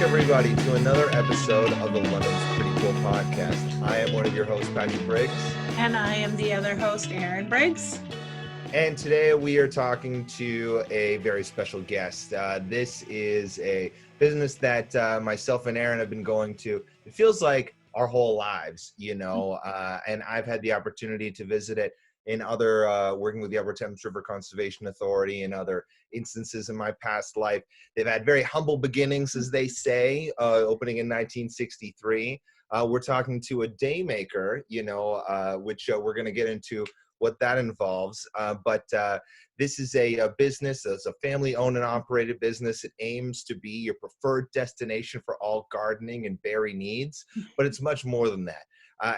everybody, to another episode of the London's Pretty Cool podcast. I am one of your hosts, Patrick Briggs. And I am the other host, Aaron Briggs. And today we are talking to a very special guest. This is a business that myself and Aaron have been going to, it feels like our whole lives, and I've had the opportunity to visit it in other, working with the Upper Thames River Conservation Authority and other instances in my past life. They've had very humble beginnings, as they say, opening in 1963. We're talking to a daymaker, which we're going to get into what that involves. But this is a business, it's a family-owned and operated business. It aims to be your preferred destination for all gardening and berry needs, but it's much more than that.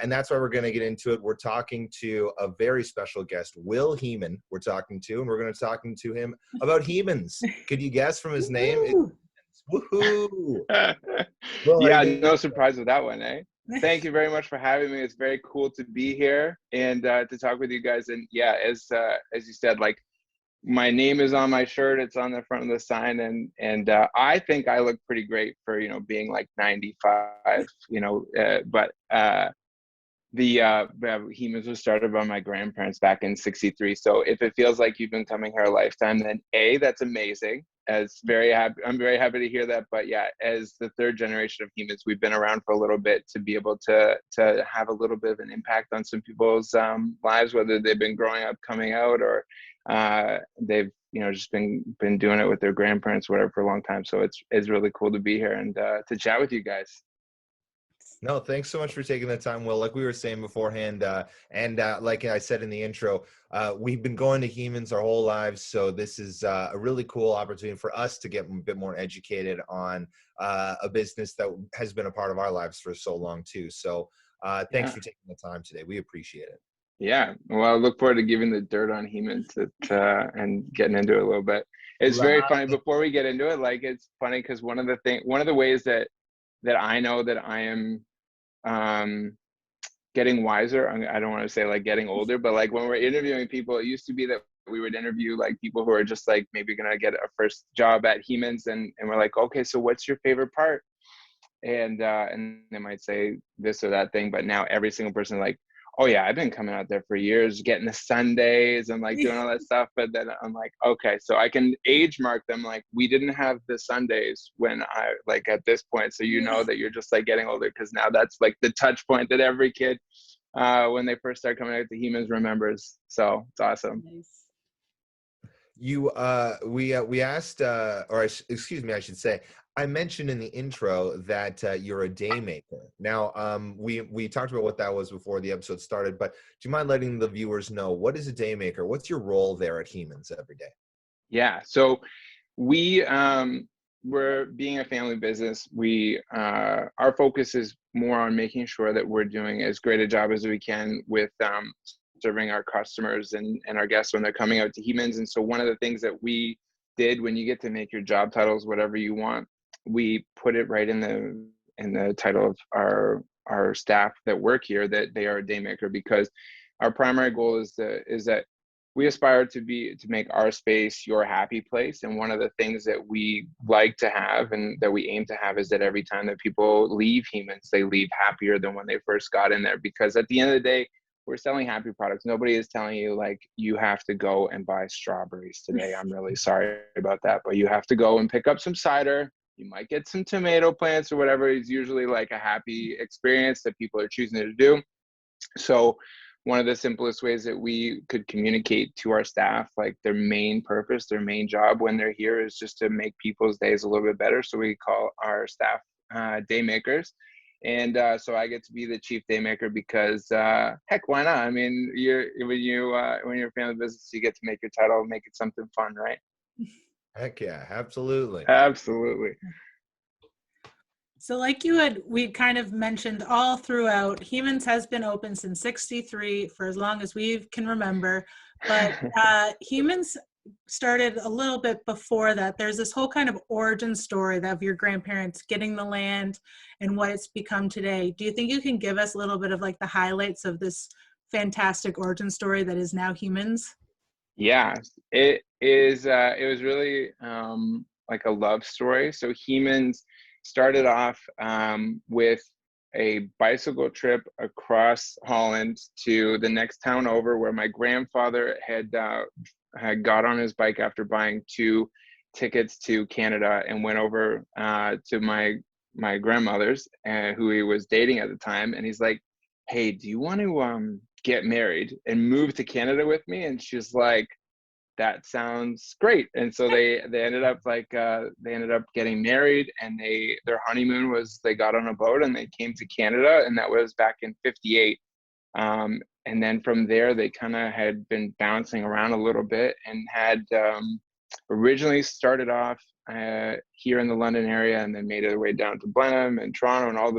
And that's why we're going to get into it. We're talking to a very special guest, Will Heeman. We're talking to, and we're going to talking to him about Heemans. Could you guess from his name? Woohoo! Well, yeah, no surprise with that one, eh? Thank you very much for having me. It's very cool to be here and to talk with you guys. And yeah, as you said, like, my name is on my shirt. It's on the front of the sign, and I think I look pretty great for being like 95. But the Heemans was started by my grandparents back in '63. So if it feels like you've been coming here a lifetime, then that's amazing. I'm very happy to hear that. But yeah, as the third generation of Heemans, we've been around for a little bit to be able to have a little bit of an impact on some people's lives, whether they've been growing up, coming out, or they've just been doing it with their grandparents, whatever, for a long time. So it's really cool to be here and to chat with you guys. No, thanks so much for taking the time, Will. Like we were saying beforehand, and like I said in the intro, we've been going to Heemans our whole lives, so this is a really cool opportunity for us to get a bit more educated on a business that has been a part of our lives for so long too. So thanks for taking the time today. We appreciate it. Yeah, well, I look forward to giving the dirt on Heemans and getting into it a little bit. It's very funny. Before we get into it, like, it's funny because one of the ways that I know that I am getting wiser, I don't want to say like getting older, but like when we're interviewing people, it used to be that we would interview like people who are just like maybe gonna get a first job at Heemans, and we're like, okay, so what's your favorite part? And they might say this or that thing, but now every single person like, oh yeah, I've been coming out there for years, getting the Sundays and like doing all that stuff. But then I'm like, okay, so I can age mark them. Like, we didn't have the Sundays when I like at this point. So that you're just like getting older, because now that's like the touch point that every kid when they first start coming out to Heemans remembers. So it's awesome. Nice. We asked, excuse me, I should say, I mentioned in the intro that you're a daymaker. Now, we talked about what that was before the episode started, but do you mind letting the viewers know, what is a daymaker? What's your role there at Heemans every day? Yeah, so we're being a family business. Our focus is more on making sure that we're doing as great a job as we can with serving our customers and our guests when they're coming out to Heemans. And so one of the things that we did, when you get to make your job titles whatever you want, we put it right in the title of our staff that work here, that they are a daymaker, because our primary goal is that we aspire to make our space your happy place. And one of the things that we like to have and that we aim to have is that every time that people leave Heemans, they leave happier than when they first got in there. Because at the end of the day, we're selling happy products. Nobody is telling you like, you have to go and buy strawberries today. I'm really sorry about that, but you have to go and pick up some cider. You might get some tomato plants or whatever. Is usually like a happy experience that people are choosing to do. So one of the simplest ways that we could communicate to our staff, like their main purpose, their main job when they're here, is just to make people's days a little bit better. So we call our staff daymakers. And so I get to be the chief daymaker because heck, why not? I mean, when you're a family business, you get to make your title, make it something fun, right? Heck yeah, absolutely. Absolutely. So like we kind of mentioned all throughout, Heemans has been open since '63 for as long as we can remember. But Heemans started a little bit before that. There's this whole kind of origin story of your grandparents getting the land and what it's become today. Do you think you can give us a little bit of like the highlights of this fantastic origin story that is now Heemans? Yeah, it is. It was really like a love story. So Heemans started off with a bicycle trip across Holland to the next town over, where my grandfather had got on his bike after buying 2 tickets to Canada, and went over to my grandmother's, who he was dating at the time, and he's like, "Hey, do you want to get married and move to Canada with me?" And she's like, "That sounds great." And so they ended up getting married, and their honeymoon was, they got on a boat and they came to Canada, and that was back in '58. And then from there, they kind of had been bouncing around a little bit, and had originally started off here in the London area, and then made their way down to Blenheim and Toronto, and all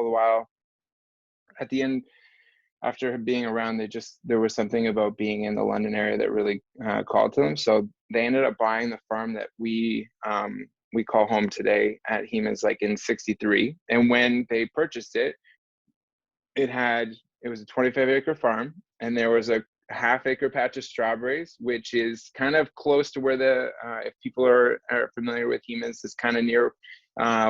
the while at the end, after being around, there was something about being in the London area that really called to them. So they ended up buying the farm that we call home today at Heemans, like in '63. And when they purchased it, it was a 25-acre farm, and there was a half-acre patch of strawberries, which is kind of close to where if people are familiar with Heemans, it's kind of near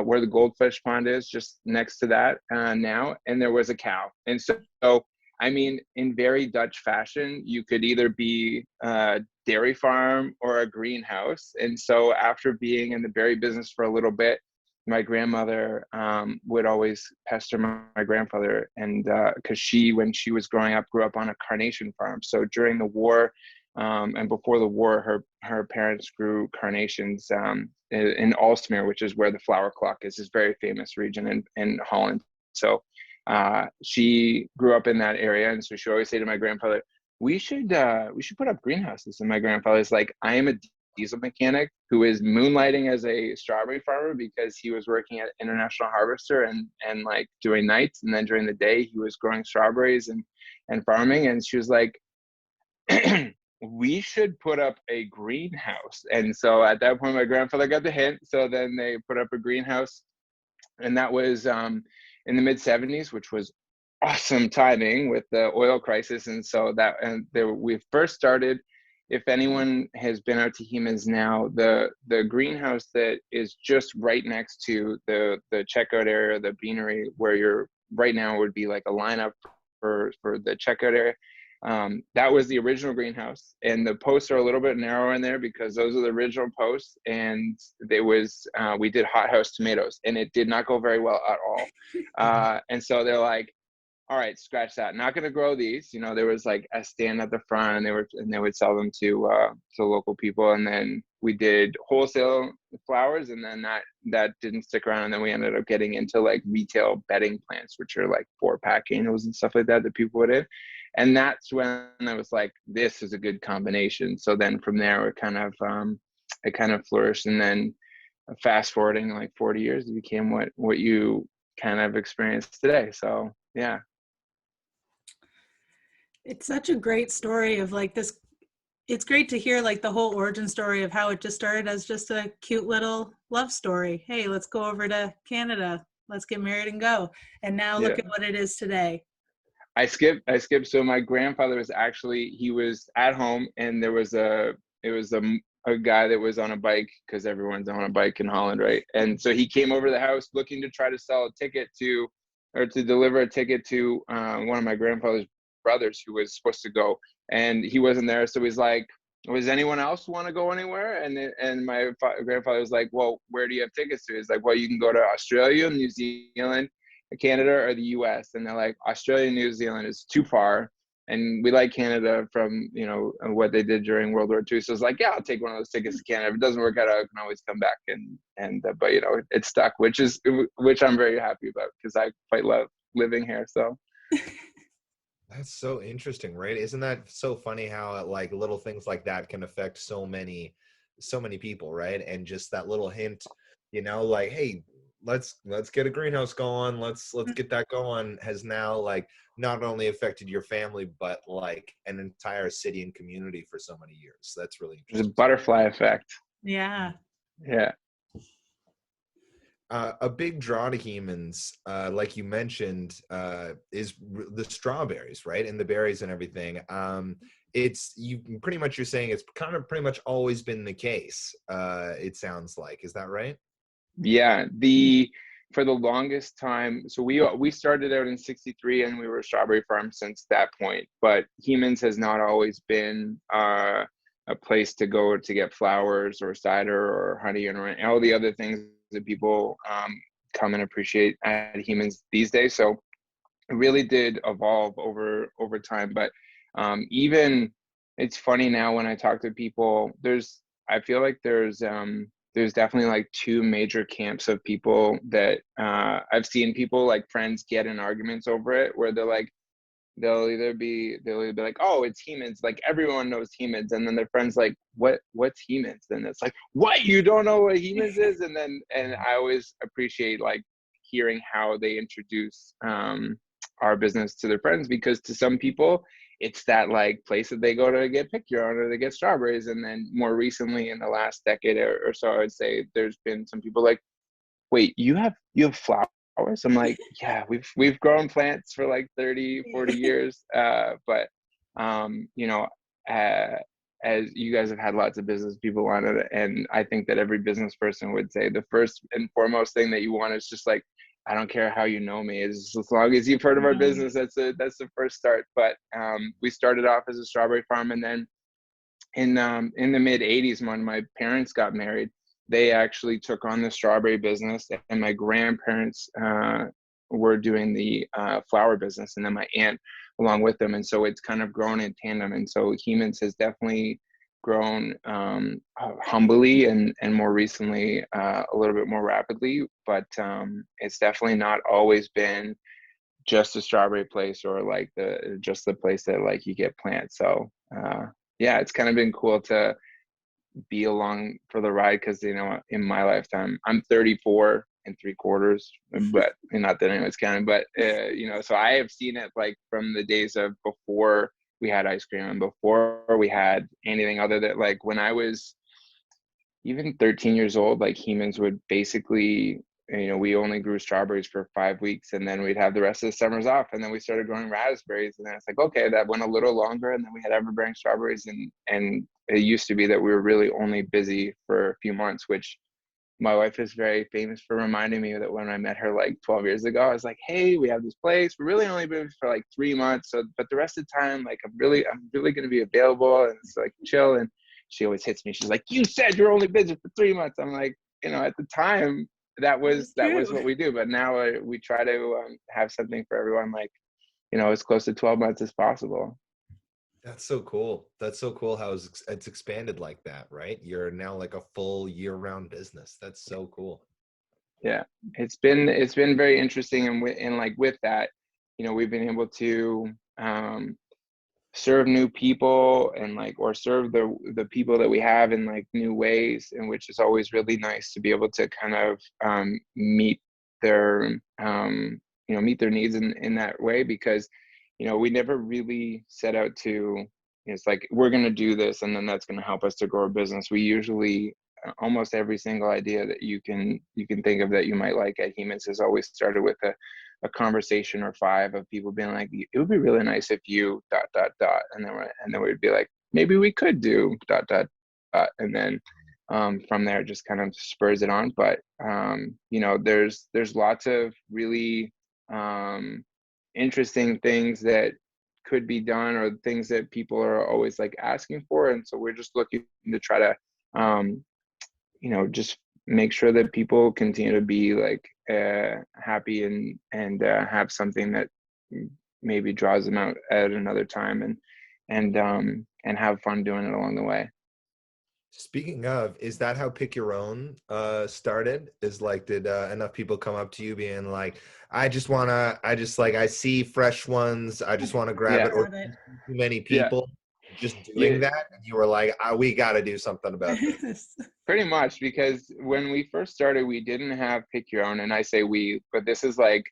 where the goldfish pond is, just next to that now. And there was a cow. And so I mean, in very Dutch fashion, you could either be a dairy farm or a greenhouse. And so after being in the berry business for a little bit, my grandmother would always pester my grandfather, and because when she was growing up, grew up on a carnation farm. So during the war and before the war, her parents grew carnations in Alsmeer, which is where the flower clock is, this very famous region in Holland. So she grew up in that area, and so she always say to my grandfather, we should put up greenhouses. And my grandfather's like, I am a diesel mechanic who is moonlighting as a strawberry farmer, because he was working at International Harvester and like doing nights, and then during the day he was growing strawberries and farming. And she was like, we should put up a greenhouse. And so at that point, my grandfather got the hint. So then they put up a greenhouse, and that was in the mid '70s, which was awesome timing with the oil crisis. And so we first started, if anyone has been out to Heemans now, the greenhouse that is just right next to the checkout area, the beanery, where you're right now would be like a lineup for the checkout area. That was the original greenhouse, and the posts are a little bit narrow in there because those are the original posts. And we did hothouse tomatoes, and it did not go very well at all. And so they're like, all right, scratch that. Not going to grow these. There was like a stand at the front, and they would sell them to local people. And then we did wholesale flowers, and then that didn't stick around. And then we ended up getting into like retail bedding plants, which are like 4-pack annuals and stuff like that people would have. And that's when I was like, this is a good combination. So then from there, it kind of flourished. And then fast forwarding like 40 years, it became what you kind of experienced today. So yeah. It's such a great story of like this. It's great to hear like the whole origin story of how it just started as just a cute little love story. Hey, let's go over to Canada. Let's get married and go. And now look at what it is today. I skipped. So my grandfather he was at home, and it was a guy that was on a bike, because everyone's on a bike in Holland, right? And so he came over to the house looking to try to sell a ticket to deliver a ticket to one of my grandfather's brothers who was supposed to go, and he wasn't there. So he's like, "Was anyone else want to go anywhere?" And my grandfather was like, "Well, where do you have tickets to?" He's like, "Well, you can go to Australia, New Zealand, Canada, or the US." And they're like, Australia and New Zealand is too far, and we like Canada from what they did during World War II. So it's like, yeah, I'll take one of those tickets to Canada. If it doesn't work out, I can always come back. But it stuck, which I'm very happy about, because I quite love living here. So that's so interesting, right? Isn't that so funny how like little things like that can affect so many people, right? And just that little hint, like, hey, let's get a greenhouse going, let's get that going, has now like not only affected your family, but like an entire city and community for so many years. That's really interesting. There's a butterfly effect. Yeah. A big draw to Heemans, like you mentioned, is the strawberries, right? And the berries and everything. You're saying it's kind of pretty much always been the case. It sounds like, is that right? Yeah. for the longest time, so we started out in 63 and we were a strawberry farm since that point, but Heemans has not always been a place to go to get flowers or cider or honey and all the other things that people come and appreciate at Heemans these days. So it really did evolve over time. But even it's funny now when I talk to people, I feel like there's definitely like two major camps of people that I've seen people, like friends, get in arguments over it, where they're like, they'll either be like, oh, it's Heemans, like everyone knows Heemans, and then their friends like, what's Heemans? And it's like, what, you don't know what Heemans is? And I always appreciate like hearing how they introduce our business to their friends, because to some people it's that like place that they go to get pick your own or they get strawberries. And then more recently in the last decade or so, I would say there's been some people like, wait, you have flowers? I'm like, yeah, we've grown plants for like 30-40 years, but you know, as you guys have had lots of business people on it, and I think that every business person would say the first and foremost thing that you want is just like, I don't care how you know me, as long as you've heard of our business, that's the first start. But we started off as a strawberry farm, and then in the mid 80s, when my parents got married, they actually took on the strawberry business, and my grandparents were doing the flower business, and then my aunt along with them. And so it's kind of grown in tandem. And so Heemans has definitely grown humbly and more recently a little bit more rapidly, but it's definitely not always been just a strawberry place or like just the place that like you get plants. So yeah, it's kind of been cool to be along for the ride, because you know, in my lifetime, I'm 34 3/4, but not that anyone's counting, but you know, so I have seen it like from the days of before we had ice cream and before we had anything other than, like, when I was even 13 years old, like Heemans would basically, you know, we only grew strawberries for 5 weeks, and then we'd have the rest of the summers off, and then we started growing raspberries, and then it's like, okay, that went a little longer, and then we had everbearing strawberries, and it used to be that we were really only busy for a few months, which my wife is very famous for reminding me that when I met her like 12 years ago, I was like, hey, we have this place, we're really only been for like 3 months, so but the rest of the time, like I'm really going to be available, and it's like chill. And she always hits me, she's like, you said you're only busy for 3 months. I'm like, you know, at the time that was what we do, but now we try to have something for everyone, like, you know, as close to 12 months as possible. That's so cool. That's so cool how it's expanded like that, right? You're now like a full year-round business. That's so cool. Yeah, it's been very interesting, and like with that, you know, we've been able to serve new people, and like, or serve the people that we have in like new ways, and which is always really nice to be able to kind of meet their you know, meet their needs in that way, because you know, we never really set out to, it's like, we're going to do this and then that's going to help us to grow our business. We usually, almost every single idea that you can think of that you might like at Heemans has always started with a conversation or 5 of people being like, it would be really nice if you ... and then we'd be like, maybe we could do ... and then from there just kind of spurs it on. But you know, there's lots of really interesting things that could be done, or things that people are always like asking for, and so we're just looking to try to you know, just make sure that people continue to be like happy and have something that maybe draws them out at another time, and have fun doing it along the way. Speaking of, is that how Pick Your Own started? Is like, did enough people come up to you being like, I see fresh ones, I just want to grab Yeah. it, or too many Yeah. people just Yeah. doing that, and you were like, we got to do something about this? Pretty much, because when we first started, we didn't have Pick Your Own, and I say we, but this is like,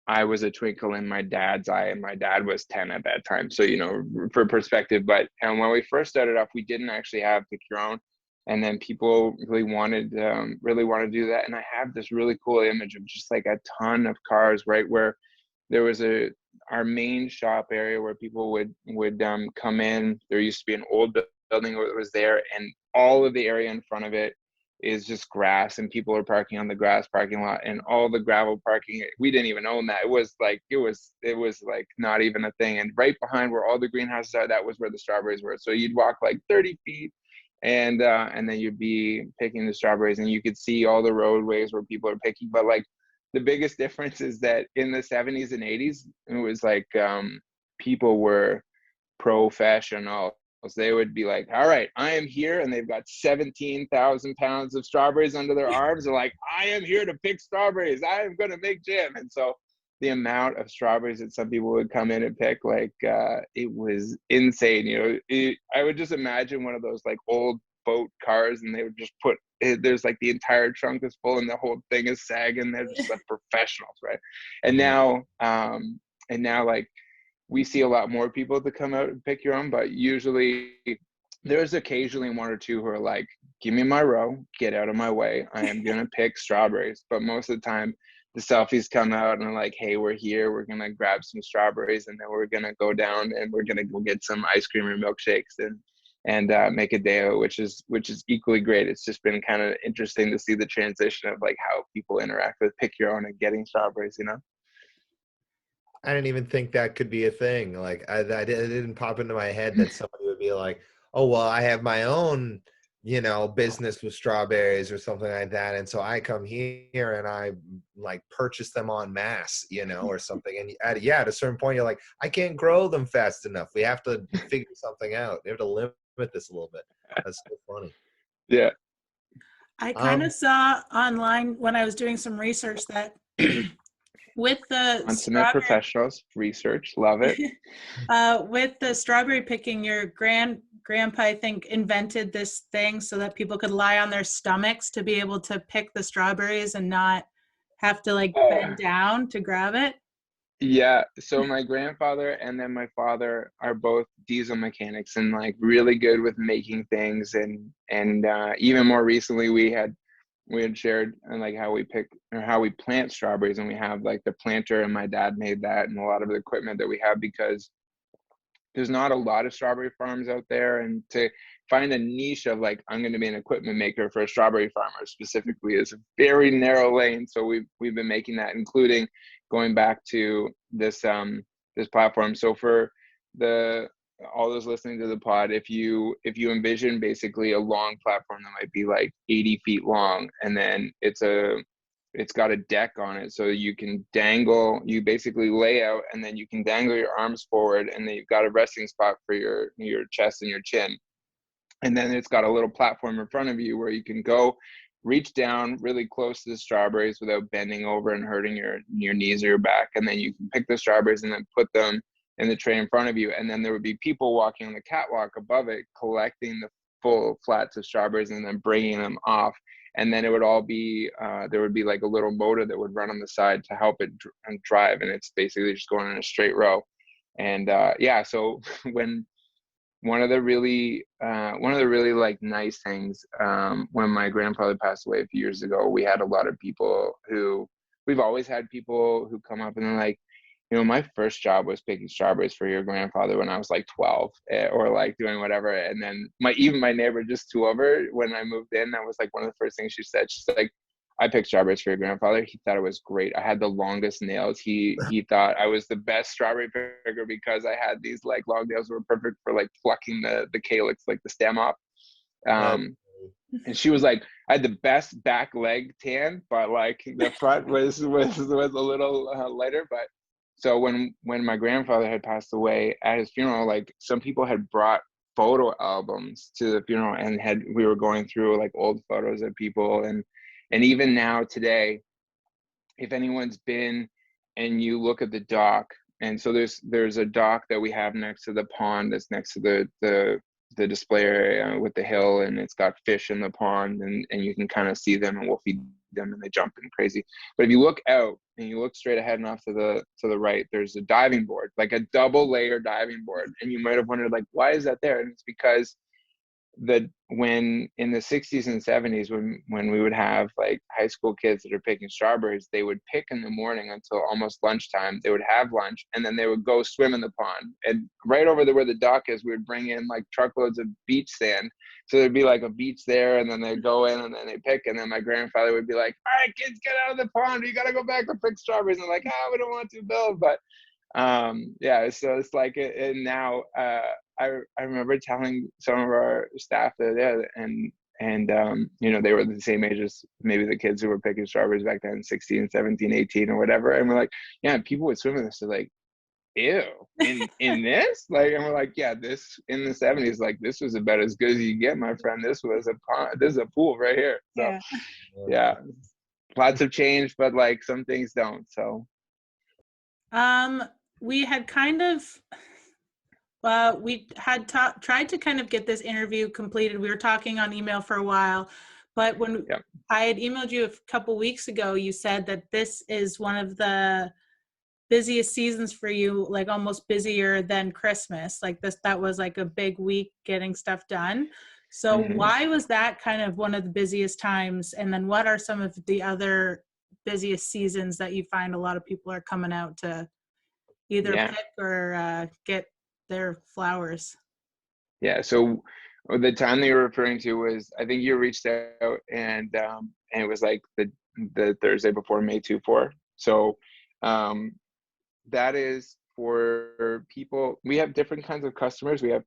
I was a twinkle in my dad's eye, and my dad was 10 at that time. So, you know, for perspective, but when we first started off, we didn't actually have Pick Your Own. And then people really wanted to do that. And I have this really cool image of just like a ton of cars, right, where there was our main shop area where people would come in. There used to be an old building that was there, and all of the area in front of it is just grass, and people are parking on the grass parking lot, and all the gravel parking, we didn't even own that. It was like not even a thing. And right behind where all the greenhouses are, that was where the strawberries were. So you'd walk like 30 feet, and then you'd be picking the strawberries, and you could see all the roadways where people are picking. But like the biggest difference is that in the 70s and 80s, it was like people were professional. They would be like, all right, I am here, and they've got 17,000 pounds of strawberries under their arms. They're like, I am here to pick strawberries. I am going to make jam. And so the amount of strawberries that some people would come in and pick, like it was insane. You know, I would just imagine one of those like old boat cars, and they would just put there's like the entire trunk is full and the whole thing is sagging. They're just like professionals, right? And now like we see a lot more people to come out and pick your own, but usually there's occasionally one or two who are like, give me my row, get out of my way, I am gonna pick strawberries. But most of the time the selfies come out and are like, hey, we're here, we're gonna grab some strawberries, and then we're gonna go down and we're gonna go get some ice cream or milkshakes and make a day out, which is equally great. It's just been kind of interesting to see the transition of like how people interact with pick your own and getting strawberries, you know? I didn't even think that could be a thing. Like it didn't pop into my head that somebody would be like, oh, well, I have my own, business with strawberries or something like that. And so I come here and I like purchase them en masse, or something. And at a certain point, you're like, I can't grow them fast enough. We have to figure something out. We have to limit this a little bit. That's so funny. Yeah. I kind of saw online when I was doing some research that with the Consummate professionals, research, love it. With the strawberry picking, your grandpa, I think, invented this thing so that people could lie on their stomachs to be able to pick the strawberries and not have to like bend down to grab it. Yeah, so my grandfather and then my father are both diesel mechanics and like really good with making things, and even more recently we had shared like how we pick or how we plant strawberries, and we have like the planter, and my dad made that, and a lot of the equipment that we have, because there's not a lot of strawberry farms out there, and to find a niche of like, I'm going to be an equipment maker for a strawberry farmer specifically is a very narrow lane. So we've been making that, including going back to this this platform. So for all those listening to the pod, if you envision basically a long platform that might be like 80 feet long, and then it's got a deck on it, so you can dangle, you basically lay out, and then you can dangle your arms forward, and then you've got a resting spot for your chest and your chin. And then it's got a little platform in front of you where you can go reach down really close to the strawberries without bending over and hurting your knees or your back. And then you can pick the strawberries and then put them in the tray in front of you. And then there would be people walking on the catwalk above it, collecting the full flats of strawberries and then bringing them off. And then it would all be, there would be like a little motor that would run on the side to help it drive. And it's basically just going in a straight row. And yeah, so when one of the really like nice things, when my grandfather passed away a few years ago, we had a lot of people we've always had people who come up and they're like, my first job was picking strawberries for your grandfather when I was like 12, or like doing whatever. And then even my neighbor just two over, when I moved in, that was like one of the first things she said. She's like, I picked strawberries for your grandfather. He thought it was great. I had the longest nails. He thought I was the best strawberry picker because I had these like long nails that were perfect for like plucking the calyx, like the stem off. And she was like, I had the best back leg tan, but like the front was a little lighter. But so when my grandfather had passed away, at his funeral, like some people had brought photo albums to the funeral, and we were going through like old photos of people, and even now today, if anyone's been and you look at the dock, and so there's a dock that we have next to the pond that's next to the display area with the hill, and it's got fish in the pond, and you can kind of see them, and we'll feed them and they jump in crazy. But if you look out and you look straight ahead and off to the right, there's a diving board, like a double layer diving board. And you might have wondered like, why is that there? And it's because when in the 60s and 70s, when we would have like high school kids that are picking strawberries, they would pick in the morning until almost lunchtime. They would have lunch, and then they would go swim in the pond. And right over there where the dock is, we would bring in like truckloads of beach sand. So there'd be like a beach there, and then they'd go in and then they pick. And then my grandfather would be like, "All right, kids, get out of the pond. You got to go back to pick strawberries." And I'm like, "Oh, we don't want to, Bill." But yeah, so it's like, and now I remember telling some of our staff that, and you know, they were the same age as maybe the kids who were picking strawberries back then, 16, 17, 18 or whatever. And we're like, yeah, people would swim in this. They're like, ew, in this? Like, and we're like, yeah, this in the 70s, like this was about as good as you get, my friend. This was a pond, this is a pool right here. So yeah, lots of change, but like some things don't. So we had kind of we had tried to kind of get this interview completed. We were talking on email for a while, but when I had emailed you a couple weeks ago, you said that this is one of the busiest seasons for you, like almost busier than Christmas. Like that was like a big week getting stuff done. So why was that kind of one of the busiest times? And then what are some of the other busiest seasons that you find a lot of people are coming out to either pick or get their flowers? Yeah, so the time that you're referring to was, I think you reached out and it was like the Thursday before May 24. So that is for people. We have different kinds of customers. We have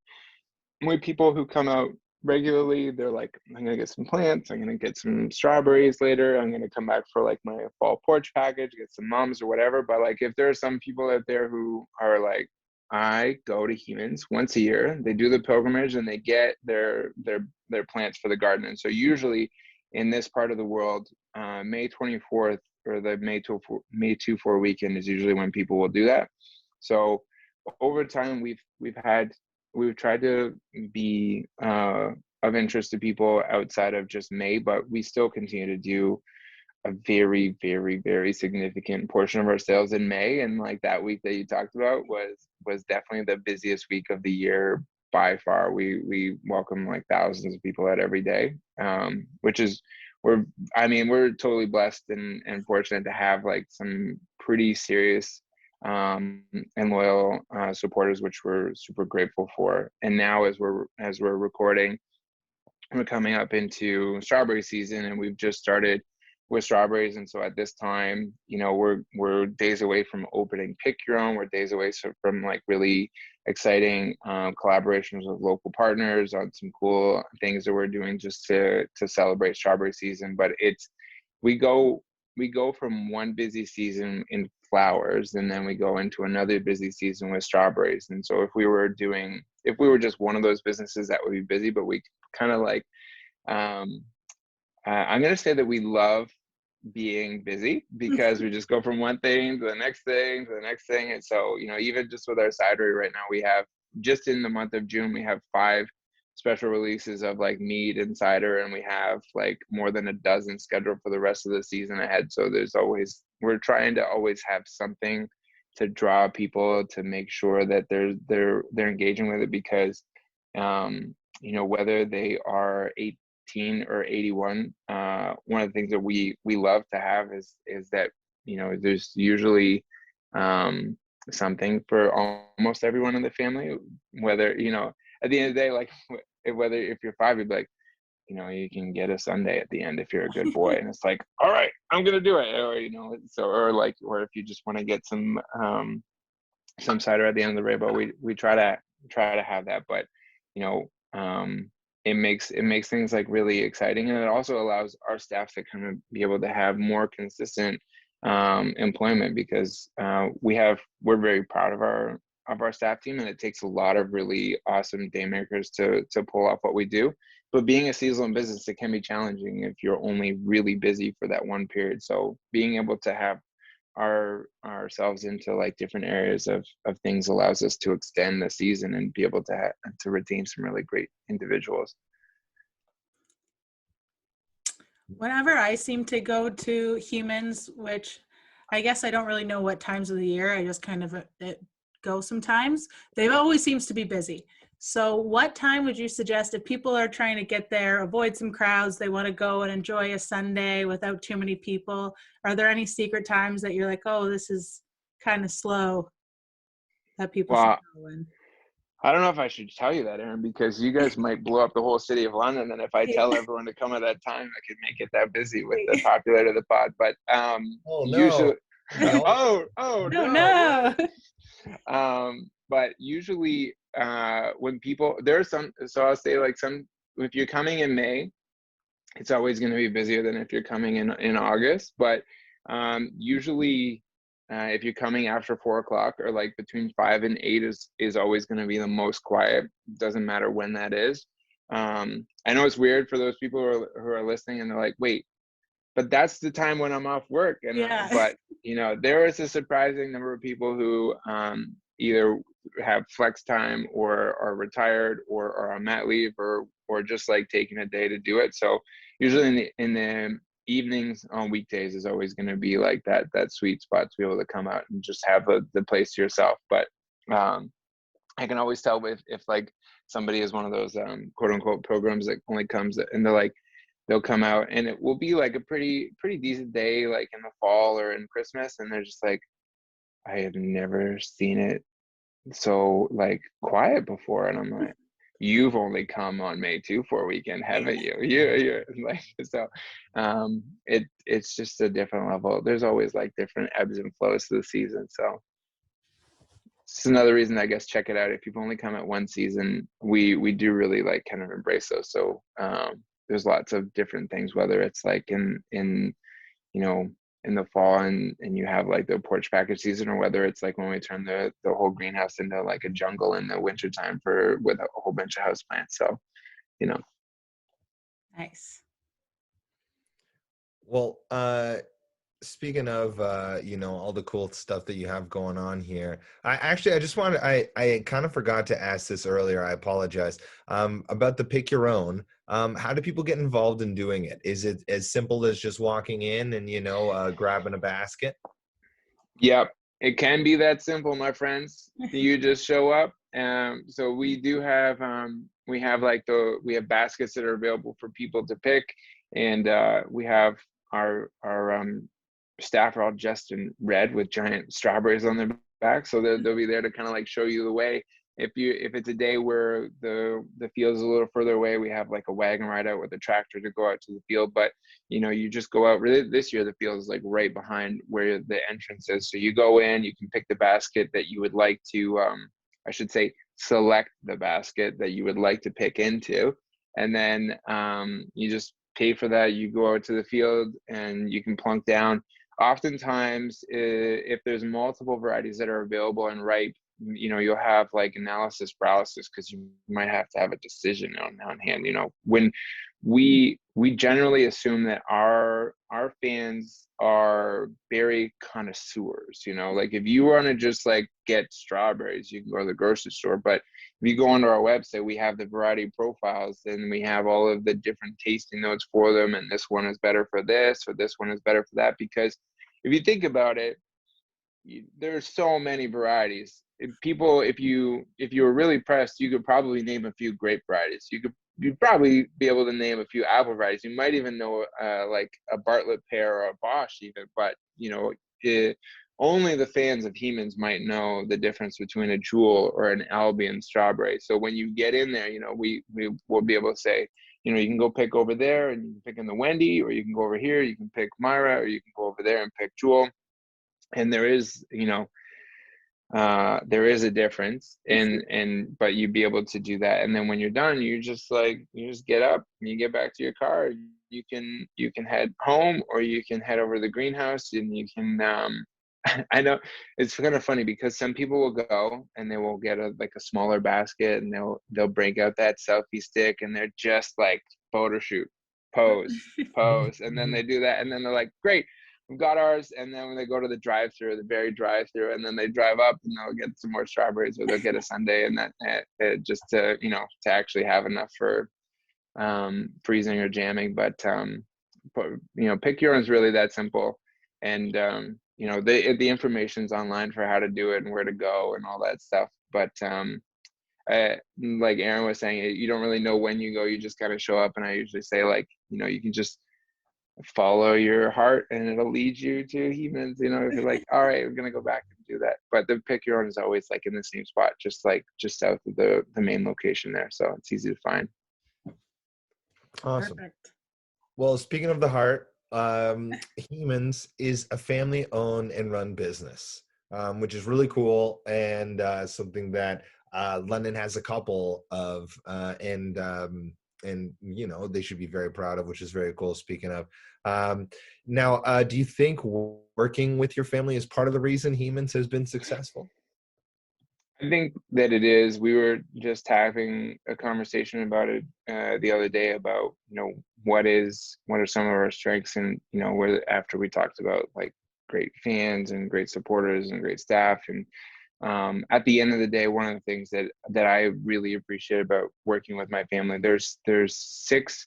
people who come out regularly. They're like, I'm gonna get some plants, I'm gonna get some strawberries later, I'm gonna come back for like my fall porch package, get some mums or whatever. But like, if there are some people out there who are like, I go to Heemans once a year, they do the pilgrimage and they get their plants for the garden. And so usually in this part of the world, May 24th or the May 24 weekend is usually when people will do that. So over time, we've tried to be of interest to people outside of just May, but we still continue to do a very, very, very significant portion of our sales in May. And like that week that you talked about was definitely the busiest week of the year by far. We welcome like thousands of people out every day, which is, we're totally blessed and fortunate to have like some pretty serious and loyal supporters, which we're super grateful for. And now as we're recording, we're coming up into strawberry season, and we've just started with strawberries. And so at this time, you know, we're days away from opening Pick Your Own. We're days away from like really exciting collaborations with local partners on some cool things that we're doing just to celebrate strawberry season. But we go from one busy season in flowers, and then we go into another busy season with strawberries. And so if we were just one of those businesses, that would be busy, but we kind of like, I'm going to say that we love being busy because we just go from one thing to the next thing to the next thing. And so, you know, even just with our cidery right now, we have, just in the month of June, we have 5 special releases of like mead and cider, and we have like more than a dozen scheduled for the rest of the season ahead. So we're trying to always have something to draw people, to make sure that they're engaging with it, because you know, whether they are 18 or 81, one of the things that we love to have is that, you know, there's usually something for almost everyone in the family. Whether, you know, at the end of the day, like whether if you're 5, you'd be like, you know, you can get a sundae at the end if you're a good boy. And it's like, all right, I'm gonna do it. Or, you know, so, or if you just want to get some cider at the end of the rainbow, we try to have that. But, you know, it makes things like really exciting, and it also allows our staff to kind of be able to have more consistent employment, because we're very proud of our staff team, and it takes a lot of really awesome daymakers to pull off what we do. But being a seasonal business, it can be challenging if you're only really busy for that one period. So being able to have ourselves into like different areas of things allows us to extend the season and be able to retain some really great individuals. Whenever I seem to go to Heemans, which I guess I don't really know what times of the year, I just kind of go sometimes, they always seems to be busy. So what time would you suggest if people are trying to get there, avoid some crowds, they want to go and enjoy a Sunday without too many people? Are there any secret times that you're like, oh, this is kind of slow that people should Well, go in? I don't know if I should tell you that, Aaron, because you guys might blow up the whole city of London. And if I tell everyone to come at that time, I could make it that busy with the populator of the pod. But Oh usually, no. oh No, no. no. But usually, when people there are some, so I'll say like some, if you're coming in May, it's always going to be busier than if you're coming in August. But usually, if you're coming after 4 o'clock or like between 5 and 8 is always going to be the most quiet. Doesn't matter when that is. I know it's weird for those people who are listening and they're like, wait, but that's the time when I'm off work. And Yeah. but there is a surprising number of people who either have flex time or are retired or are on mat leave or just like taking a day to do it. So usually in the evenings on weekdays is always going to be like that sweet spot to be able to come out and just have the place to yourself. But I can always tell if like somebody is one of those quote unquote programs that only comes and they'll come out and it will be like a pretty decent day, like in the fall or in Christmas. And they're just like, I have never seen it so like quiet before. And I'm like, you've only come on May 2 for a weekend, haven't you? You're like, so it's just a different level. There's always like different ebbs and flows to the season. So it's another reason, I guess, check it out. If you've only come at one season, we do really like kind of embrace those. So there's lots of different things, whether it's like in in the fall and you have like the porch package season, or whether it's like when we turn the whole greenhouse into like a jungle in the wintertime with a whole bunch of houseplants. So, Nice. Well, speaking of all the cool stuff that you have going on here, I just wanted, I kind of forgot to ask this earlier, I apologize, about the pick your own. How do people get involved in doing it? Is it as simple as just walking in and grabbing a basket? Yep, it can be that simple, my friends. You just show up. So we do have we have baskets that are available for people to pick, and we have our staff are all dressed in red with giant strawberries on their back, so they'll be there to kind of like show you the way. If it's a day where the field is a little further away, we have like a wagon ride out with a tractor to go out to the field. But you just go out. Really, this year the field is like right behind where the entrance is. So you go in, you can pick the basket that you would like to, I should say, select the basket that you would like to pick into, and then you just pay for that. You go out to the field and you can plunk down. Oftentimes, if there's multiple varieties that are available and ripe, you'll have like analysis paralysis because you might have to have a decision on hand. When we generally assume that our fans are berry connoisseurs. Like if you want to just like get strawberries, you can go to the grocery store. But if you go onto our website, we have the variety profiles and we have all of the different tasting notes for them. And this one is better for this, or this one is better for that. Because if you think about it, there's so many varieties. If you were really pressed, you could probably name a few grape varieties. You'd probably be able to name a few apple varieties. You might even know like a Bartlett pear or a Bosch even. But only the fans of Heemans might know the difference between a Jewel or an Albion strawberry. So when you get in there, we will be able to say, you can go pick over there and you can pick in the Wendy, or you can go over here, you can pick Myra, or you can go over there and pick Jewel. And there is a difference, but you'd be able to do that. And then when you're done, you just get up and you get back to your car. You can head home, or you can head over to the greenhouse, and you can I know it's kind of funny because some people will go and they will get a smaller basket, and they'll break out that selfie stick, and they're just like photo shoot, pose, and then they do that, and then they're like, great, we've got ours. And then when they go to the drive-through, the berry drive-through, and then they drive up and they'll get some more strawberries, or they'll get a sundae, and that just to actually have enough for freezing or jamming. But pick your own is really that simple. And the information's online for how to do it and where to go and all that stuff. But like Aaron was saying, you don't really know when you go, you just kind of show up. And I usually say, like, you can just follow your heart and it'll lead you to Heemans. If you're like, all right, we're gonna go back and do that. But the pick your own is always like in the same spot, just south of the main location there, so it's easy to find. Awesome. Perfect. Well, speaking of the heart, Heemans is a family-owned and run business, which is really cool, and something that London has a couple of, and they should be very proud of, which is very cool. Speaking of, now, do you think working with your family is part of the reason Heemans has been successful? I think that it is. We were just having a conversation about it the other day about, what are some of our strengths, and, after we talked about like great fans and great supporters and great staff. And at the end of the day, one of the things that I really appreciate about working with my family, there's 6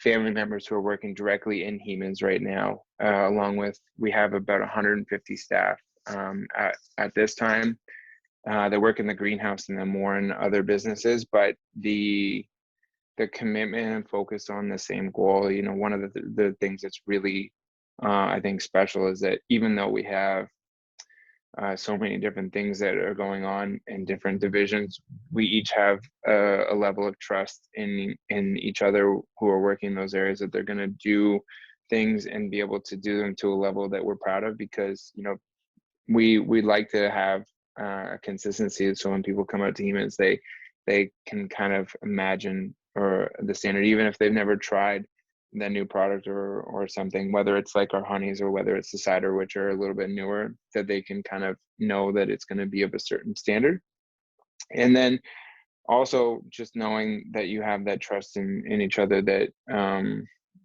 family members who are working directly in Heemans right now, along with, we have about 150 staff at this time. They work in the greenhouse and then more in other businesses, but the commitment and focus on the same goal. One of the things that's really, I think, special is that even though we have so many different things that are going on in different divisions, we each have a level of trust in each other who are working in those areas, that they're going to do things and be able to do them to a level that we're proud of, because we like to have consistency. So when people come out to Heemans, they can kind of imagine, or the standard, even if they've never tried the new product or something, whether it's like our honeys or whether it's the cider, which are a little bit newer, that they can kind of know that it's going to be of a certain standard. And then also just knowing that you have that trust in each other, that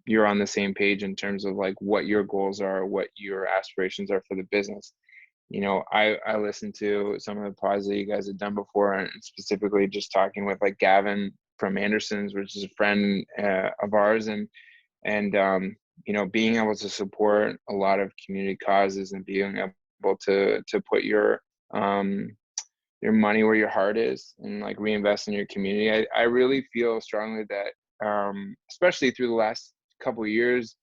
you're on the same page in terms of like what your goals are, what your aspirations are for the business. I listened to some of the pods that you guys had done before, and specifically just talking with like Gavin from Anderson's, which is a friend of ours, and being able to support a lot of community causes and being able to put your money where your heart is and like reinvest in your community. I really feel strongly that, especially through the last couple of years,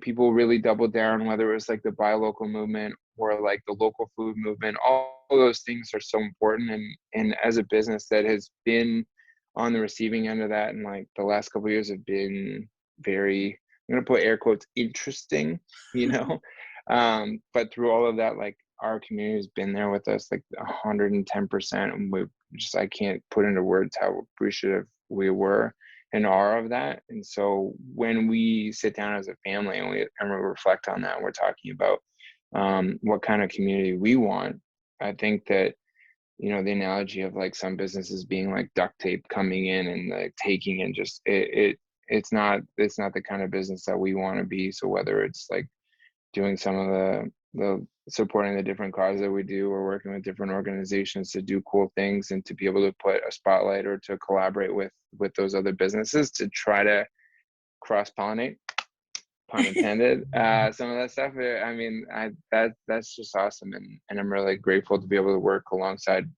people really doubled down, whether it was like the buy local movement or like the local food movement. All those things are so important. And as a business that has been on the receiving end of that, and like the last couple of years have been very, I'm going to put air quotes, interesting, but through all of that, like our community has been there with us like 110%. And I can't put into words how appreciative we were and are of that. And so when we sit down as a family and we reflect on that, we're talking about what kind of community we want. I think that, the analogy of like some businesses being like duct tape coming in and like taking and just it's not the kind of business that we want to be. So whether it's like doing some of the supporting the different causes that we do, or working with different organizations to do cool things and to be able to put a spotlight or to collaborate with those other businesses to try to cross-pollinate, pun intended, some of that stuff. I mean, that's just awesome, and I'm really grateful to be able to work alongside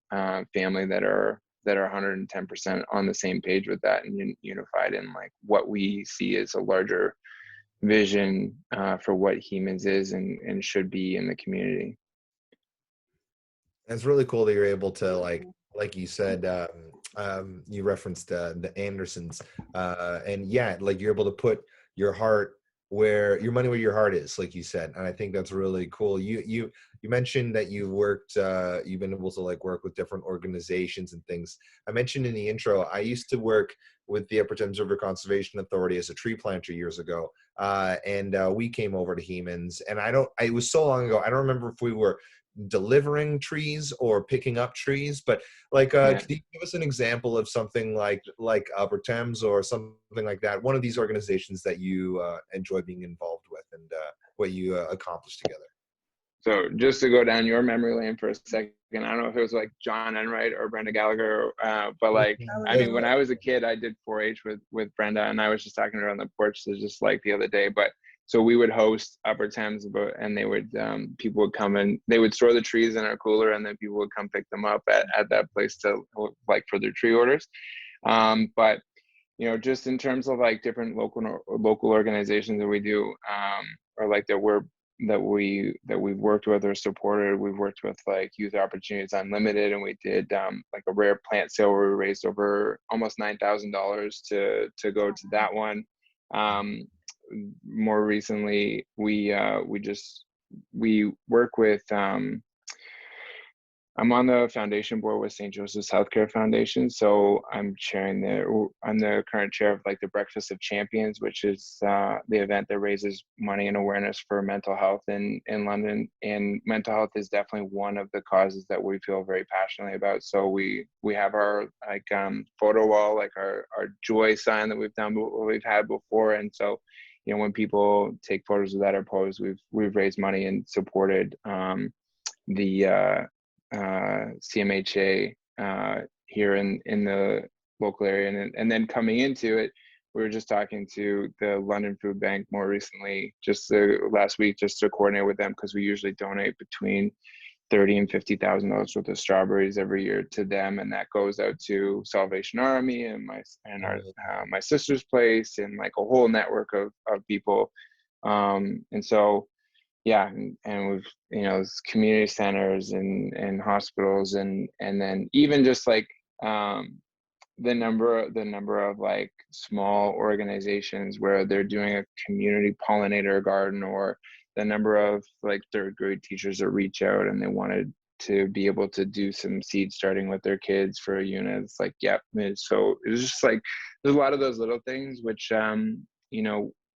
family that are 110% on the same page with that, and unified in like what we see as a larger vision for what Heemans is and should be in the community. It's really cool that you're able to like you said, you referenced the Andersons, and yeah, like you're able to put your heart where your money where your heart is, like you said, and I think that's really cool. You mentioned that you've been able to like work with different organizations and things. I mentioned in the intro, I used to work with the Upper Thames River Conservation Authority as a tree planter years ago, and we came over to Heemans, and it was so long ago, I don't remember if we were delivering trees or picking up trees, but like could you give us an example of something like Upper Thames or something like that, one of these organizations that you enjoy being involved with, and what you accomplished together? So just to go down your memory lane for a second, I don't know if it was like John Enright or Brenda Gallagher, but like, I mean, when I was a kid, I did 4-H with Brenda, and I was just talking to her on the porch just like the other day. But So we would host Upper Thames, and they would people would come and they would store the trees in our cooler, and then people would come pick them up at that place to like for their tree orders. But just in terms of like different local organizations that we do, or like that we've worked with or supported. We've worked with like Youth Opportunities Unlimited, and we did like a rare plant sale where we raised over almost $9,000 to go to that one. More recently, we work with. I'm on the foundation board with St. Joseph's Healthcare Foundation, so I'm the current chair of like the Breakfast of Champions, which is the event that raises money and awareness for mental health in London. And mental health is definitely one of the causes that we feel very passionately about. So we have our like photo wall, like our joy sign that we've had before, and so when people take photos of that or pose, we've raised money and supported the CMHA here in the local area, and then coming into it, we were just talking to the London Food Bank more recently, just last week, just to coordinate with them, because we usually donate between $30,000 and $50,000 worth of strawberries every year to them, and that goes out to Salvation Army and my sister's place, and like a whole network of people, and so. Yeah, and we've community centers and hospitals, and then even just like the number of like small organizations where they're doing a community pollinator garden, or the number of like third grade teachers that reach out and they wanted to be able to do some seed starting with their kids for a unit. It's like, yeah, so it's just like there's a lot of those little things which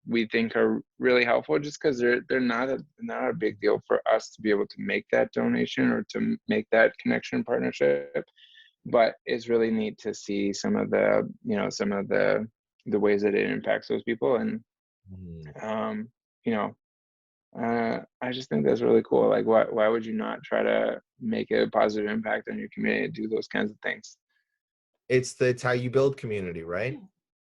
we think are really helpful, just because they're not a big deal for us to be able to make that donation or to make that connection partnership. But it's really neat to see some of the ways that it impacts those people, and I just think that's really cool. Like, why would you not try to make a positive impact on your community and do those kinds of things? It's how you build community, right?